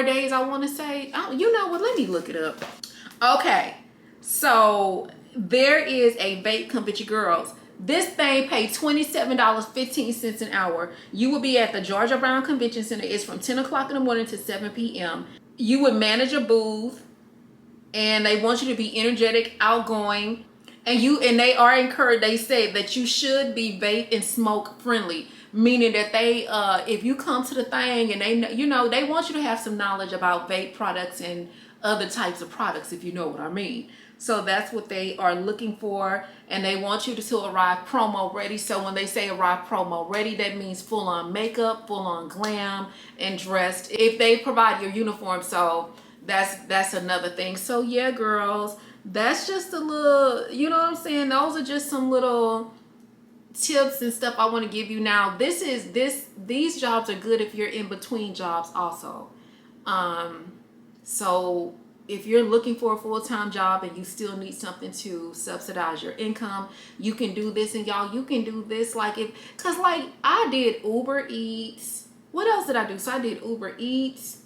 days, I want to say. Oh, you know what? Let me look it up. Okay, so there is a vape convention, girls. This thing paid $27.15 an hour. You will be at the Georgia Brown Convention Center. It's from 10 o'clock in the morning to 7 p.m. You would manage a booth, and they want you to be energetic, outgoing, and they are encouraged. They say that you should be vape and smoke friendly, meaning that they, if you come to the thing and they want you to have some knowledge about vape products and other types of products, if you know what I mean. So that's what they are looking for, and they want you to arrive promo ready. So when they say arrive promo ready, that means full on makeup, full on glam, and dressed if they provide your uniform. So that's another thing. So yeah, girls, that's just a little, you know what I'm saying? Those are just some little tips and stuff I want to give you. Now, these jobs are good if you're in between jobs also. So if you're looking for a full-time job and you still need something to subsidize your income, you can do this. And y'all, you can do this because like I did Uber Eats. What else did I do? So I did Uber Eats.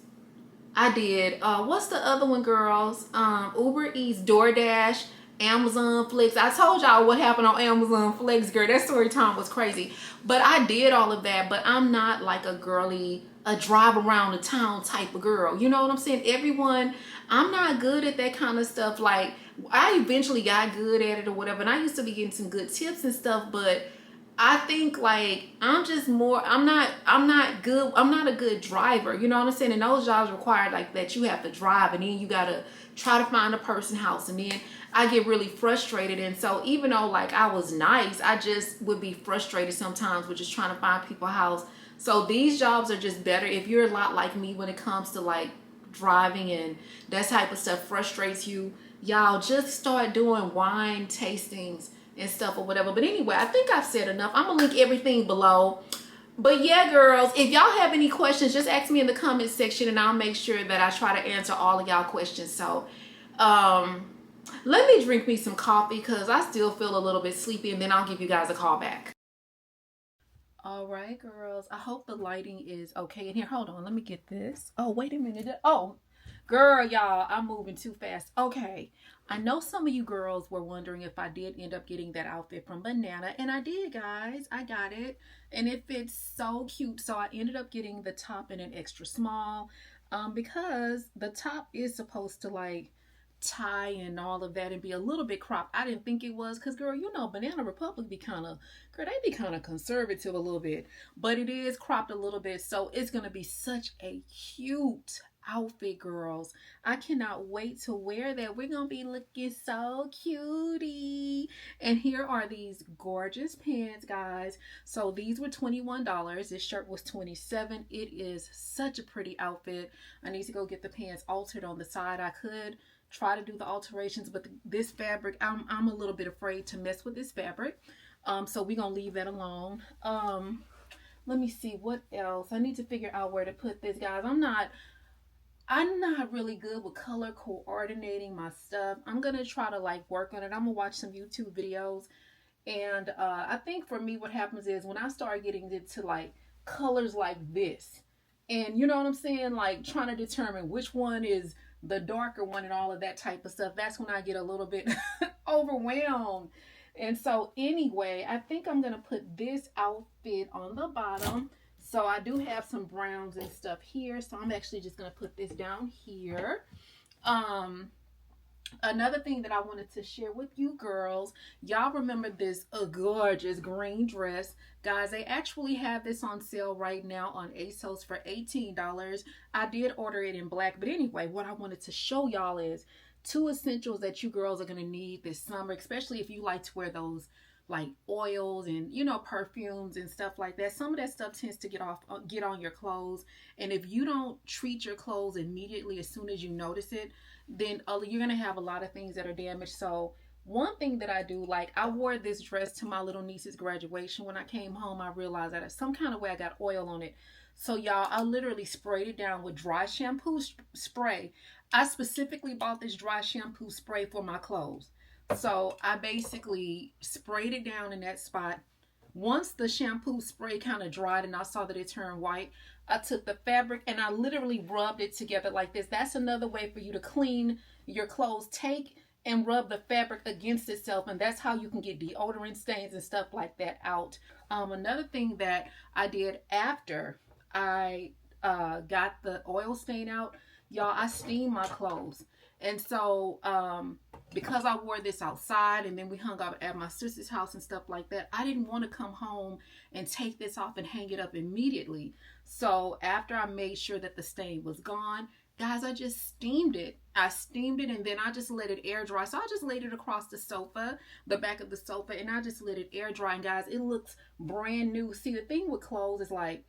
I did, what's the other one, girls? Uber Eats, DoorDash, Amazon Flex. I told y'all what happened on Amazon Flex, girl. That story time was crazy. But I did all of that, but I'm not like a drive around the town type of girl. You know what I'm saying? I'm not good at that kind of stuff. Like, I eventually got good at it or whatever, and I used to be getting some good tips and stuff, but I think like I'm not a good driver. You know what I'm saying? And those jobs require like that you have to drive, and then you gotta try to find a person's house, and then I get really frustrated. And so even though like I was nice, I just would be frustrated sometimes with just trying to find people's house. So these jobs are just better if you're a lot like me when it comes to like driving and that type of stuff frustrates you. Y'all just start doing wine tastings and stuff or whatever. But anyway, I think I've said enough. I'm gonna link everything below. But yeah, girls, if y'all have any questions, just ask me in the comment section and I'll make sure that I try to answer all of y'all questions. So let me drink me some coffee because I still feel a little bit sleepy, and then I'll give you guys a call back. All right, girls, I hope the lighting is okay in here. Hold on, let me get this. Oh, wait a minute. Oh, Girl, y'all, I'm moving too fast. Okay, I know some of you girls were wondering if I did end up getting that outfit from Banana, and I did, guys. I got it, and it fits so cute. So I ended up getting the top in an extra small, because the top is supposed to like tie and all of that and be a little bit cropped. I didn't think it was, because girl, you know, Banana Republic be kind of, girl, they be kind of conservative a little bit, but it is cropped a little bit, so it's gonna be such a cute outfit, girls. I cannot wait to wear that. We're gonna be looking so cutie. And here are these gorgeous pants, guys. So these were $21. This shirt was $27. It is such a pretty outfit. I need to go get the pants altered on the side. I could try to do the alterations, but this fabric, I'm a little bit afraid to mess with this fabric, so we're gonna leave that alone. Let me see what else I need to figure out where to put this, guys. I'm not really good with color coordinating my stuff. I'm gonna try to like work on it. I'm gonna watch some YouTube videos, and I think for me what happens is when I start getting into like colors like this, and you know what I'm saying, like trying to determine which one is the darker one and all of that type of stuff, that's when I get a little bit overwhelmed. And so anyway, I think I'm gonna put this outfit on the bottom. So I do have some browns and stuff here, so I'm actually just gonna put this down here. Another thing that I wanted to share with you girls, y'all remember this gorgeous green dress, guys? They actually have this on sale right now on ASOS for $18. I did order it in black, but anyway, what I wanted to show y'all is two essentials that you girls are going to need this summer, especially if you like to wear those like oils and, you know, perfumes and stuff like that. Some of that stuff tends to get on your clothes, and if you don't treat your clothes immediately as soon as you notice it, then you're gonna have a lot of things that are damaged. So one thing that I do, like I wore this dress to my little niece's graduation. When I came home, I realized that some kind of way I got oil on it. So y'all, I literally sprayed it down with dry shampoo spray. I specifically bought this dry shampoo spray for my clothes. So I basically sprayed it down in that spot. Once the shampoo spray kind of dried and I saw that it turned white, I took the fabric and I literally rubbed it together like this. That's another way for you to clean your clothes. Take and rub the fabric against itself, and that's how you can get deodorant stains and stuff like that out. Another thing that I did after I got the oil stain out, y'all, I steamed my clothes. And so because I wore this outside and then we hung out at my sister's house and stuff like that, I didn't want to come home and take this off and hang it up immediately. So after I made sure that the stain was gone, guys, I just steamed it. I steamed it and then I just let it air dry. So I just laid it across the sofa, the back of the sofa, and I just let it air dry. And guys, it looks brand new. See, the thing with clothes is like,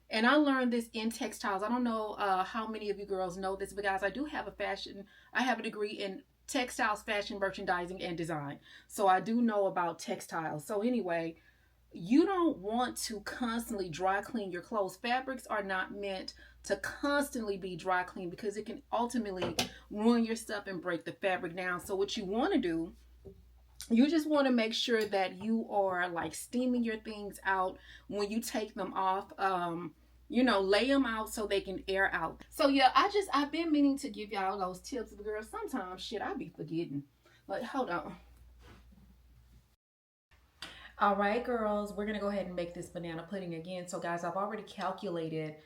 and I learned this in textiles. I don't know how many of you girls know this, but guys, I have a degree in textiles, fashion, merchandising, and design. So I do know about textiles. So anyway, you don't want to constantly dry clean your clothes. Fabrics are not meant to constantly be dry cleaned because it can ultimately ruin your stuff and break the fabric down. So what you want to do, you just want to make sure that you are like steaming your things out when you take them off. You know, lay them out so they can air out. So yeah, I've been meaning to give y'all those tips, but girl, sometimes shit I be forgetting. Like, hold on. All right, girls, we're gonna go ahead and make this banana pudding again. So guys, I've already calculated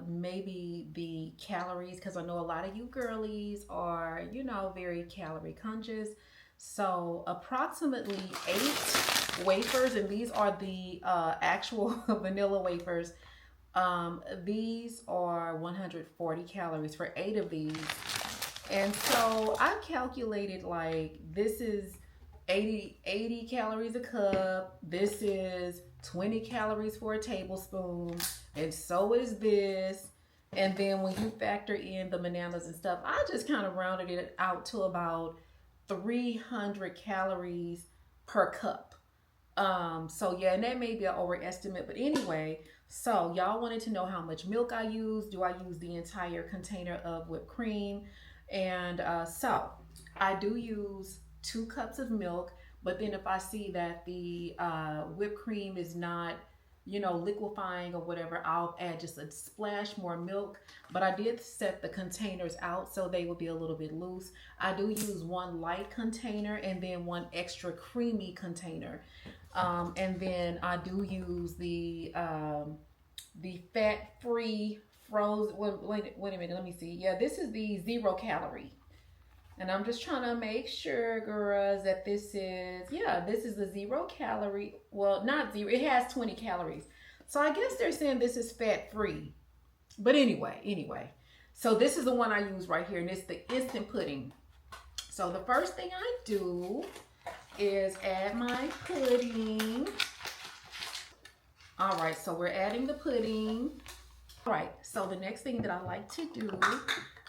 maybe the calories, because I know a lot of you girlies are, you know, very calorie conscious. So approximately 8 wafers, and these are the actual vanilla wafers. These are 140 calories for 8 of these. And so I calculated like this is 80 calories a cup. This is 20 calories for a tablespoon. And so is this. And then when you factor in the bananas and stuff, I just kind of rounded it out to about 300 calories per cup. So yeah, and that may be an overestimate, but anyway, so y'all wanted to know how much milk I use. Do I use the entire container of whipped cream? And so I do use 2 cups of milk, but then if I see that the whipped cream is not you know, liquefying or whatever, I'll add just a splash more milk. But I did set the containers out so they will be a little bit loose. I do use one light container and then one extra creamy container. And then I do use the fat-free frozen, wait a minute, let me see. Yeah, this is the 0 calorie. And I'm just trying to make sure, girls, that this is, yeah, this is the 0 calorie. Well, not 0, it has 20 calories. So I guess they're saying this is fat-free. But anyway. So this is the one I use right here, and it's the instant pudding. So the first thing I do is add my pudding. All right, so we're adding the pudding. All right, so the next thing that I like to do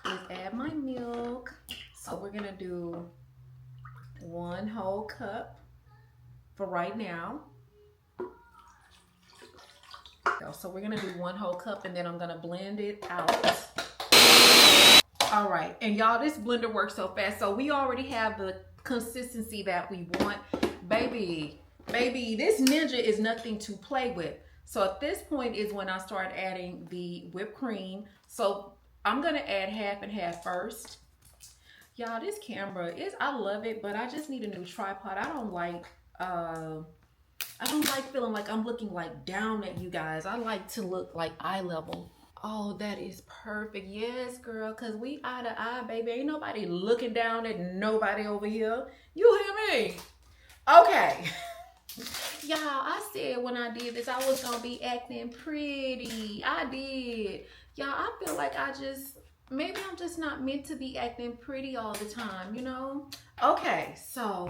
is add my milk. So we're gonna do 1 whole cup for right now. So we're gonna do 1 whole cup, and then I'm gonna blend it out. All right, and y'all, this blender works so fast. So we already have the consistency that we want. Baby, this ninja is nothing to play with. So at this point is when I start adding the whipped cream. So I'm gonna add half and half first. Y'all, this camera is, I love it, but I just need a new tripod. I don't like feeling like I'm looking like down at you guys. I like to look like eye level. Oh, that is perfect. Yes, girl, because we eye to eye, baby. Ain't nobody looking down at nobody over here. You hear me? Okay. Y'all, I said when I did this, I was going to be acting pretty. I did. Y'all, I feel like maybe I'm just not meant to be acting pretty all the time, you know? Okay, so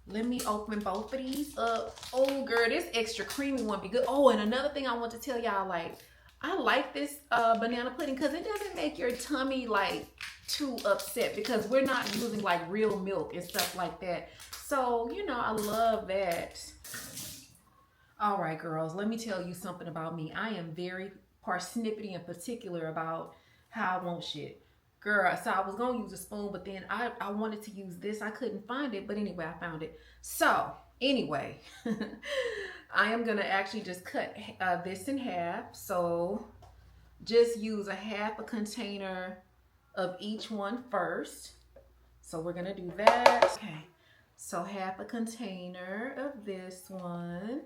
let me open both of these up. Oh, girl, this extra creamy one be good. Oh, and another thing I want to tell y'all, like, I like this banana pudding because it doesn't make your tummy, like, too upset because we're not using, like, real milk and stuff like that. So, you know, I love that. All right, girls, let me tell you something about me. I am very parsnippity and particular about how I want shit. Girl, so I was going to use a spoon, but then I wanted to use this. I couldn't find it, but anyway, I found it. So, anyway, I am going to actually just cut this in half. So, just use a half a container of each one first. So, we're going to do that. Okay, so half a container of this one.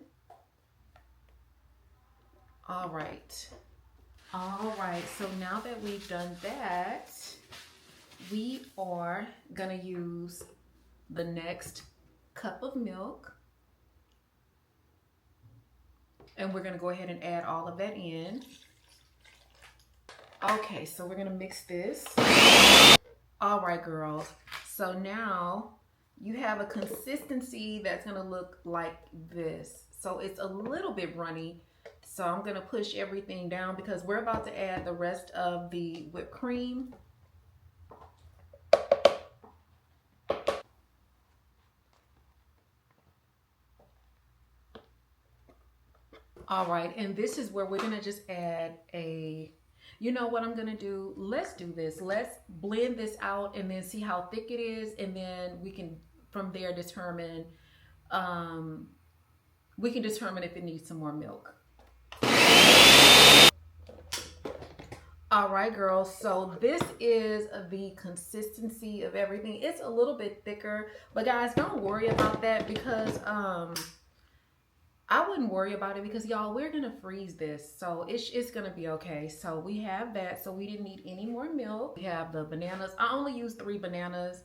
All right. All right, so now that we've done that, we are gonna use the next cup of milk. And we're gonna go ahead and add all of that in. Okay, so we're gonna mix this. All right, girls. So now you have a consistency that's gonna look like this. So it's a little bit runny. So I'm gonna push everything down because we're about to add the rest of the whipped cream. All right, and this is where we're gonna just add you know what I'm gonna do? Let's do this. Let's blend this out and then see how thick it is, and then we can from there determine if it needs some more milk. All right, girls, so this is the consistency of everything. It's a little bit thicker, but guys, don't worry about that because I wouldn't worry about it because y'all, we're gonna freeze this, so it's gonna be okay. So we have that, so we didn't need any more milk. We have the bananas. I only used 3 bananas,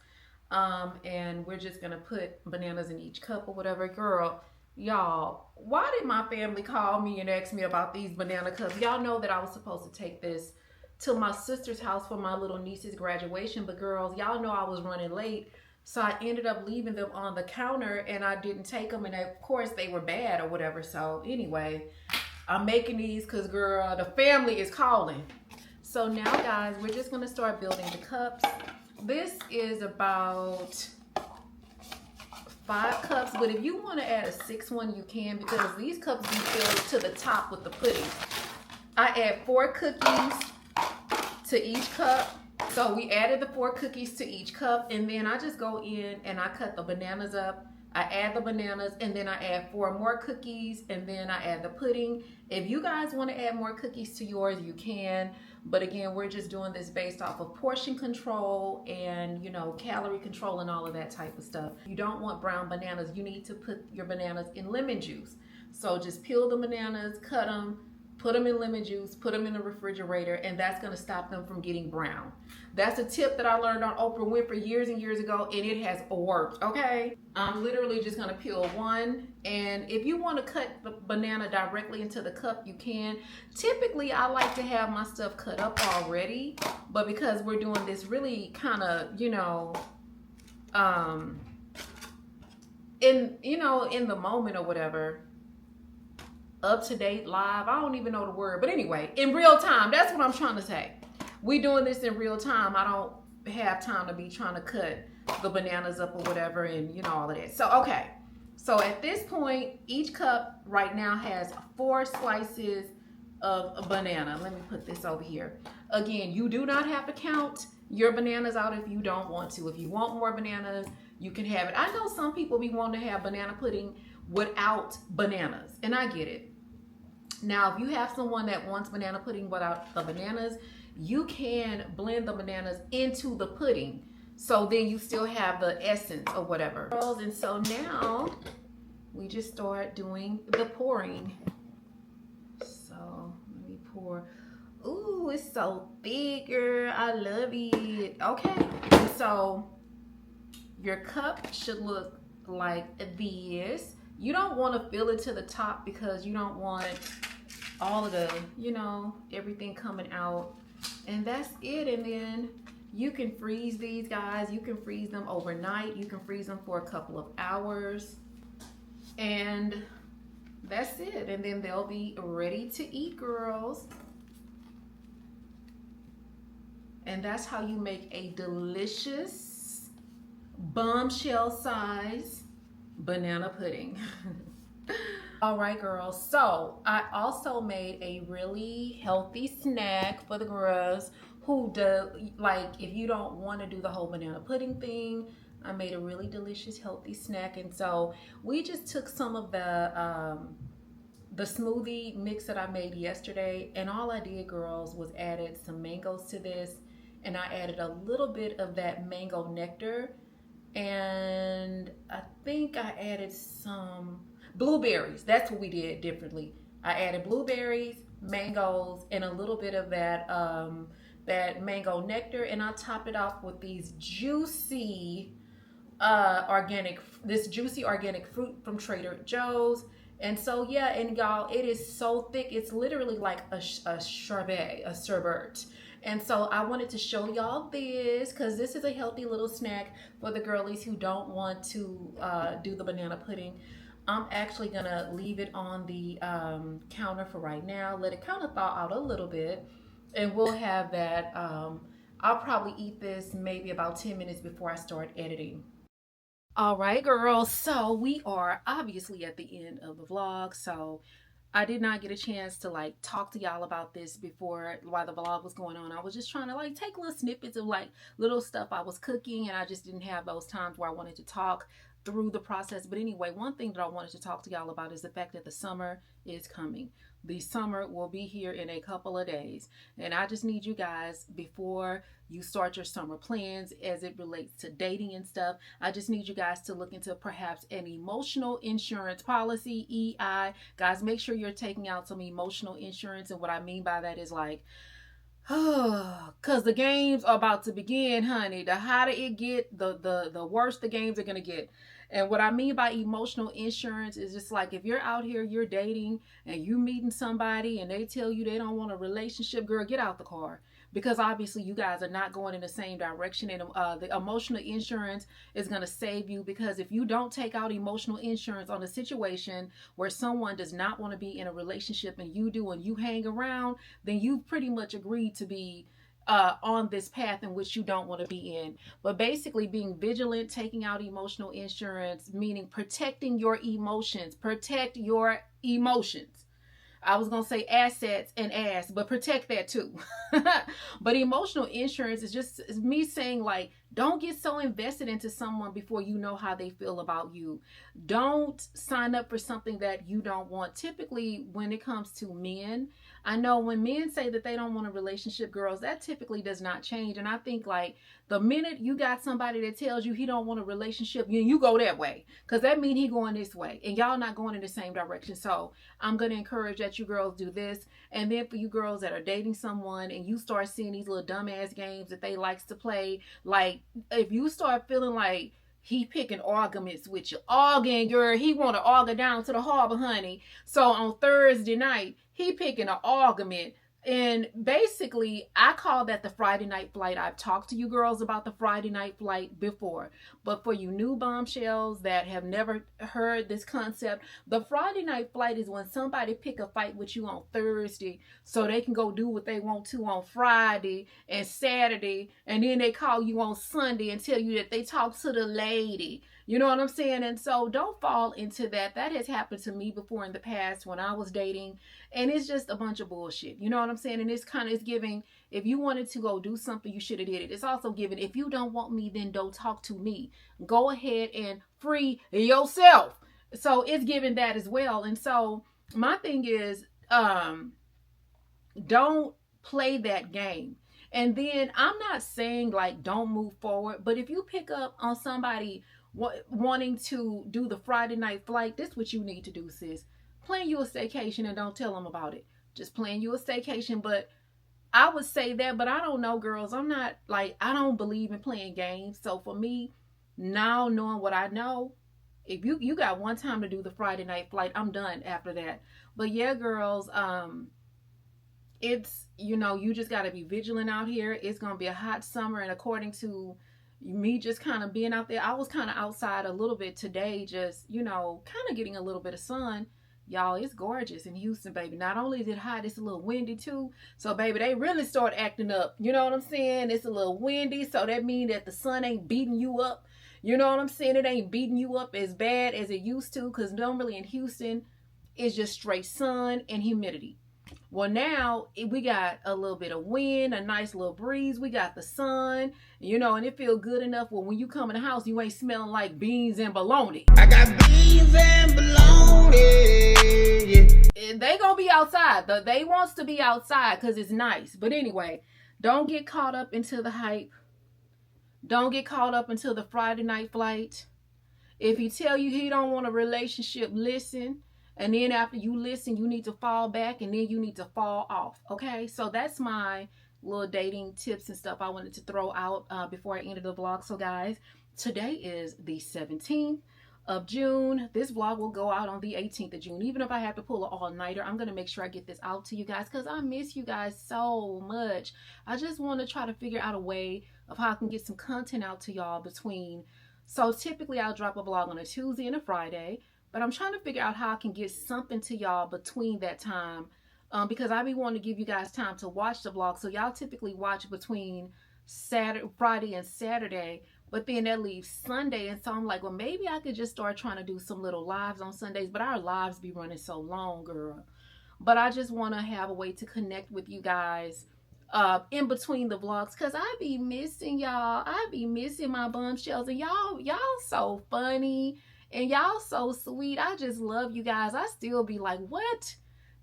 and we're just gonna put bananas in each cup or whatever. Girl, y'all, why did my family call me and ask me about these banana cups? Y'all know that I was supposed to take this to my sister's house for my little niece's graduation, but girls, y'all know I was running late, so I ended up leaving them on the counter and I didn't take them, and of course they were bad or whatever. So anyway, I'm making these because, girl, the family is calling. So now, guys, we're just gonna start building the cups. This is about 5 cups, but if you want to add a 6th one, you can, because these cups be filled to the top with the pudding. I add 4 cookies to each cup. So we added the 4 cookies to each cup, and then I just go in and I cut the bananas up. I add the bananas, and then I add 4 more cookies, and then I add the pudding. If you guys want to add more cookies to yours, you can. But again, we're just doing this based off of portion control and, you know, calorie control and all of that type of stuff. You don't want brown bananas. You need to put your bananas in lemon juice. So just peel the bananas, cut them, put them in lemon juice, put them in the refrigerator, and that's going to stop them from getting brown. That's a tip that I learned on Oprah Winfrey years and years ago, and it has worked, okay? I'm literally just going to peel one, and if you want to cut the banana directly into the cup, you can. Typically, I like to have my stuff cut up already, but because we're doing this really kind of, you know, in the moment or whatever, up to date, live, I don't even know the word, but anyway, in real time, that's what I'm trying to say. We doing this in real time. I don't have time to be trying to cut the bananas up or whatever, and you know, all of that. So okay, so at this point, each cup right now has 4 slices of a banana. Let me put this over here. Again, you do not have to count your bananas out if you don't want to. If you want more bananas, you can have it. I know some people be wanting to have banana pudding without bananas, and I get it. Now, if you have someone that wants banana pudding without the bananas, you can blend the bananas into the pudding. So then you still have the essence or whatever. And so now we just start doing the pouring. So let me pour. Ooh, it's so thick, girl. I love it. Okay. And so your cup should look like this. You don't want to fill it to the top because you don't want all of the, you know, everything coming out. And that's it. And then you can freeze these, guys. You can freeze them overnight. You can freeze them for a couple of hours. And that's it. And then they'll be ready to eat, girls. And that's how you make a delicious bombshell size banana pudding. All right, girls, so I also made a really healthy snack for the girls who do, like, if you don't want to do the whole banana pudding thing, I made a really delicious healthy snack. And so we just took some of the smoothie mix that I made yesterday, and all I did, girls, was added some mangoes to this, and I added a little bit of that mango nectar, and I think I added some blueberries. That's what we did differently. I added blueberries, mangoes, and a little bit of that that mango nectar, and I topped it off with these juicy organic fruit from Trader Joe's. And so yeah, and y'all, it is so thick. It's literally like a sherbet. And so I wanted to show y'all this because this is a healthy little snack for the girlies who don't want to do the banana pudding. I'm actually gonna leave it on the counter for right now, let it kind of thaw out a little bit, and we'll have that. I'll probably eat this maybe about 10 minutes before I start editing. All right, girls, so we are obviously at the end of the vlog, so I did not get a chance to like talk to y'all about this before while the vlog was going on. I was just trying to like take little snippets of like little stuff I was cooking, and I just didn't have those times where I wanted to talk through the process. But anyway, one thing that I wanted to talk to y'all about is the fact that the summer is coming. The summer will be here in a couple of days, and I just need you guys, before you start your summer plans as it relates to dating and stuff, I just need you guys to look into perhaps an emotional insurance policy, EI. Guys, make sure you're taking out some emotional insurance, and what I mean by that is like, because the games are about to begin, honey. The hotter it get, the worse the games are gonna get. And what I mean by emotional insurance is just like, if you're out here, you're dating, and you meeting somebody and they tell you they don't want a relationship, girl, get out the car. Because obviously you guys are not going in the same direction, and the emotional insurance is going to save you. Because if you don't take out emotional insurance on a situation where someone does not want to be in a relationship and you do, and you hang around, then you've pretty much agreed to be on this path in which you don't want to be in. But basically being vigilant, taking out emotional insurance, meaning protecting your emotions. Protect your emotions. I was going to say assets and ass, but protect that too. But emotional insurance is just me saying, like, don't get so invested into someone before you know how they feel about you. Don't sign up for something that you don't want. Typically, when it comes to men, I know when men say that they don't want a relationship, girls, that typically does not change. And I think, like, the minute you got somebody that tells you he don't want a relationship, you go that way, because that means he going this way and y'all not going in the same direction. So I'm going to encourage that you girls do this. And then for you girls that are dating someone and you start seeing these little dumbass games that they likes to play, like if you start feeling like he picking arguments with you, arguing, girl, he want to argue down to the harbor, honey. So on Thursday night, he picking an argument. And basically, I call that the Friday night flight. I've talked to you girls about the Friday night flight before. But for you new bombshells that have never heard this concept, the Friday night flight is when somebody pick a fight with you on Thursday so they can go do what they want to on Friday and Saturday. And then they call you on Sunday and tell you that they talked to the lady. You know what I'm saying? And so don't fall into that. That has happened to me before in the past when I was dating. And it's just a bunch of bullshit. You know what I'm saying? And it's giving, if you wanted to go do something, you should have did it. It's also giving, if you don't want me, then don't talk to me. Go ahead and free yourself. So it's giving that as well. And so my thing is, don't play that game. And then I'm not saying like don't move forward, but if you pick up on somebody wanting to do the Friday night flight, this is what you need to do, sis. Plan you a staycation and don't tell them about it. Just plan you a staycation. But I would say that, but I don't know, girls. I'm not like, I don't believe in playing games. So for me, now knowing what I know, if you got one time to do the Friday night flight, I'm done after that. But yeah, girls, it's, you know, you just got to be vigilant out here. It's going to be a hot summer. And according to me just kind of being out there, I was kind of outside a little bit today, just, you know, kind of getting a little bit of sun. Y'all, it's gorgeous in Houston, baby. Not only is it hot, it's a little windy too. So, baby, they really start acting up. You know what I'm saying? It's a little windy, so that means that the sun ain't beating you up. You know what I'm saying? It ain't beating you up as bad as it used to, because normally in Houston, it's just straight sun and humidity. Well, now we got a little bit of wind, a nice little breeze. We got the sun, you know, and it feel good enough. Well, when you come in the house, you ain't smelling like beans and bologna. I got beans and bologna. Yeah. They gonna be outside. They wants to be outside because it's nice. But anyway, don't get caught up into the hype. Don't get caught up into the Friday night flight. If he tell you he don't want a relationship, listen. And then after you listen, you need to fall back and then you need to fall off. Okay, so that's my little dating tips and stuff I wanted to throw out before I ended the vlog. So guys, today is the 17th of June. This vlog will go out on the 18th of June. Even if I have to pull an all-nighter, I'm going to make sure I get this out to you guys because I miss you guys so much. I just want to try to figure out a way of how I can get some content out to y'all between. So typically I'll drop a vlog on a Tuesday and a Friday. But I'm trying to figure out how I can get something to y'all between that time because I be wanting to give you guys time to watch the vlog. So y'all typically watch between Friday and Saturday, but then that leaves Sunday. And so I'm like, well, maybe I could just start trying to do some little lives on Sundays. But our lives be running so long, girl. But I just want to have a way to connect with you guys in between the vlogs because I be missing y'all. I be missing my bombshells. And y'all so funny. And y'all so sweet. I just love you guys. I still be like, what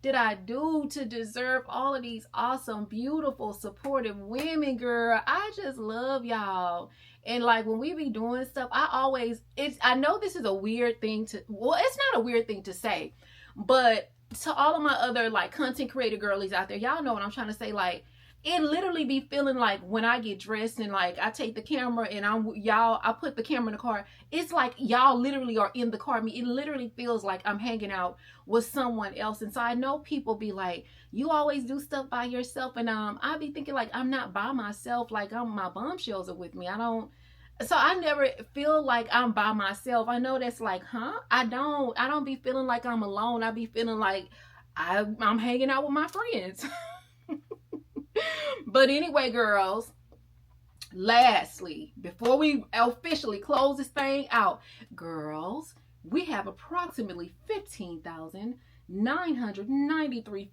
did I do to deserve all of these awesome, beautiful, supportive women, girl? I just love y'all. And like when we be doing stuff, I know this is a weird thing to, well, it's not a weird thing to say, but to all of my other like content creator girlies out there, y'all know what I'm trying to say. Like, it literally be feeling like when I get dressed and like I take the camera and I put the camera in the car, it's like y'all literally are in the car. It literally feels like I'm hanging out with someone else. And so I know people be like, you always do stuff by yourself. And I be thinking like I'm not by myself. Like my bombshells are with me. So I never feel like I'm by myself. I know that's like, huh? I don't be feeling like I'm alone. I be feeling like I'm hanging out with my friends. But anyway, girls, lastly, before we officially close this thing out, girls, we have approximately 15,000 993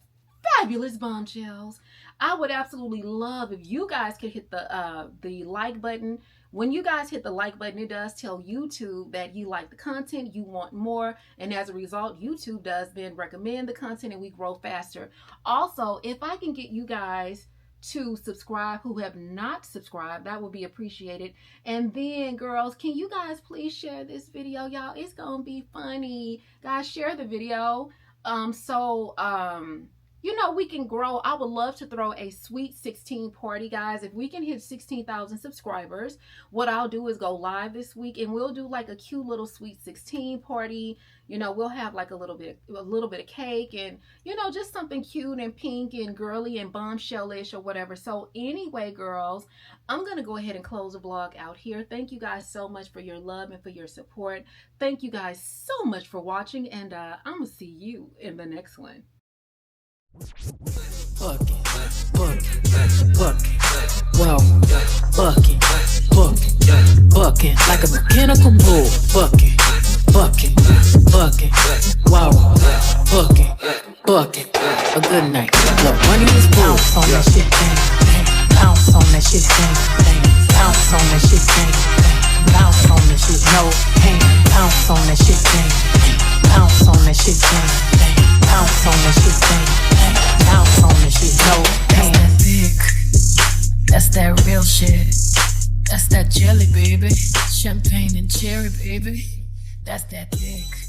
fabulous bombshells. I would absolutely love if you guys could hit the like button. When you guys hit the like button, it does tell YouTube that you like the content, you want more, and as a result, YouTube does then recommend the content and we grow faster. Also, if I can get you guys to subscribe who have not subscribed, that would be appreciated. And then, girls, can you guys please share this video, y'all? It's gonna be funny. Guys, share the video. You know, we can grow. I would love to throw a sweet 16 party, guys. If we can hit 16,000 subscribers, what I'll do is go live this week and we'll do like a cute little sweet 16 party. You know, we'll have like a little bit of cake and, you know, just something cute and pink and girly and bombshellish or whatever. So anyway, girls, I'm going to go ahead and close the vlog out here. Thank you guys so much for your love and for your support. Thank you guys so much for watching, and I'm going to see you in the next one. Bucket, whoa, bucket, like a mechanical bull. Bucket, whoa, bucket, a good night. Look, money is bounce on that shit, bang, bounce on that shit, bang, bounce on that shit, bang, bounce on that shit, no pain, bounce on that shit, bang, bounce on that shit, bang, bounce on that shit, bang. Bounce on the shit, no pain. That's that dick. That's that real shit. That's that jelly, baby. Champagne and cherry, baby. That's that dick.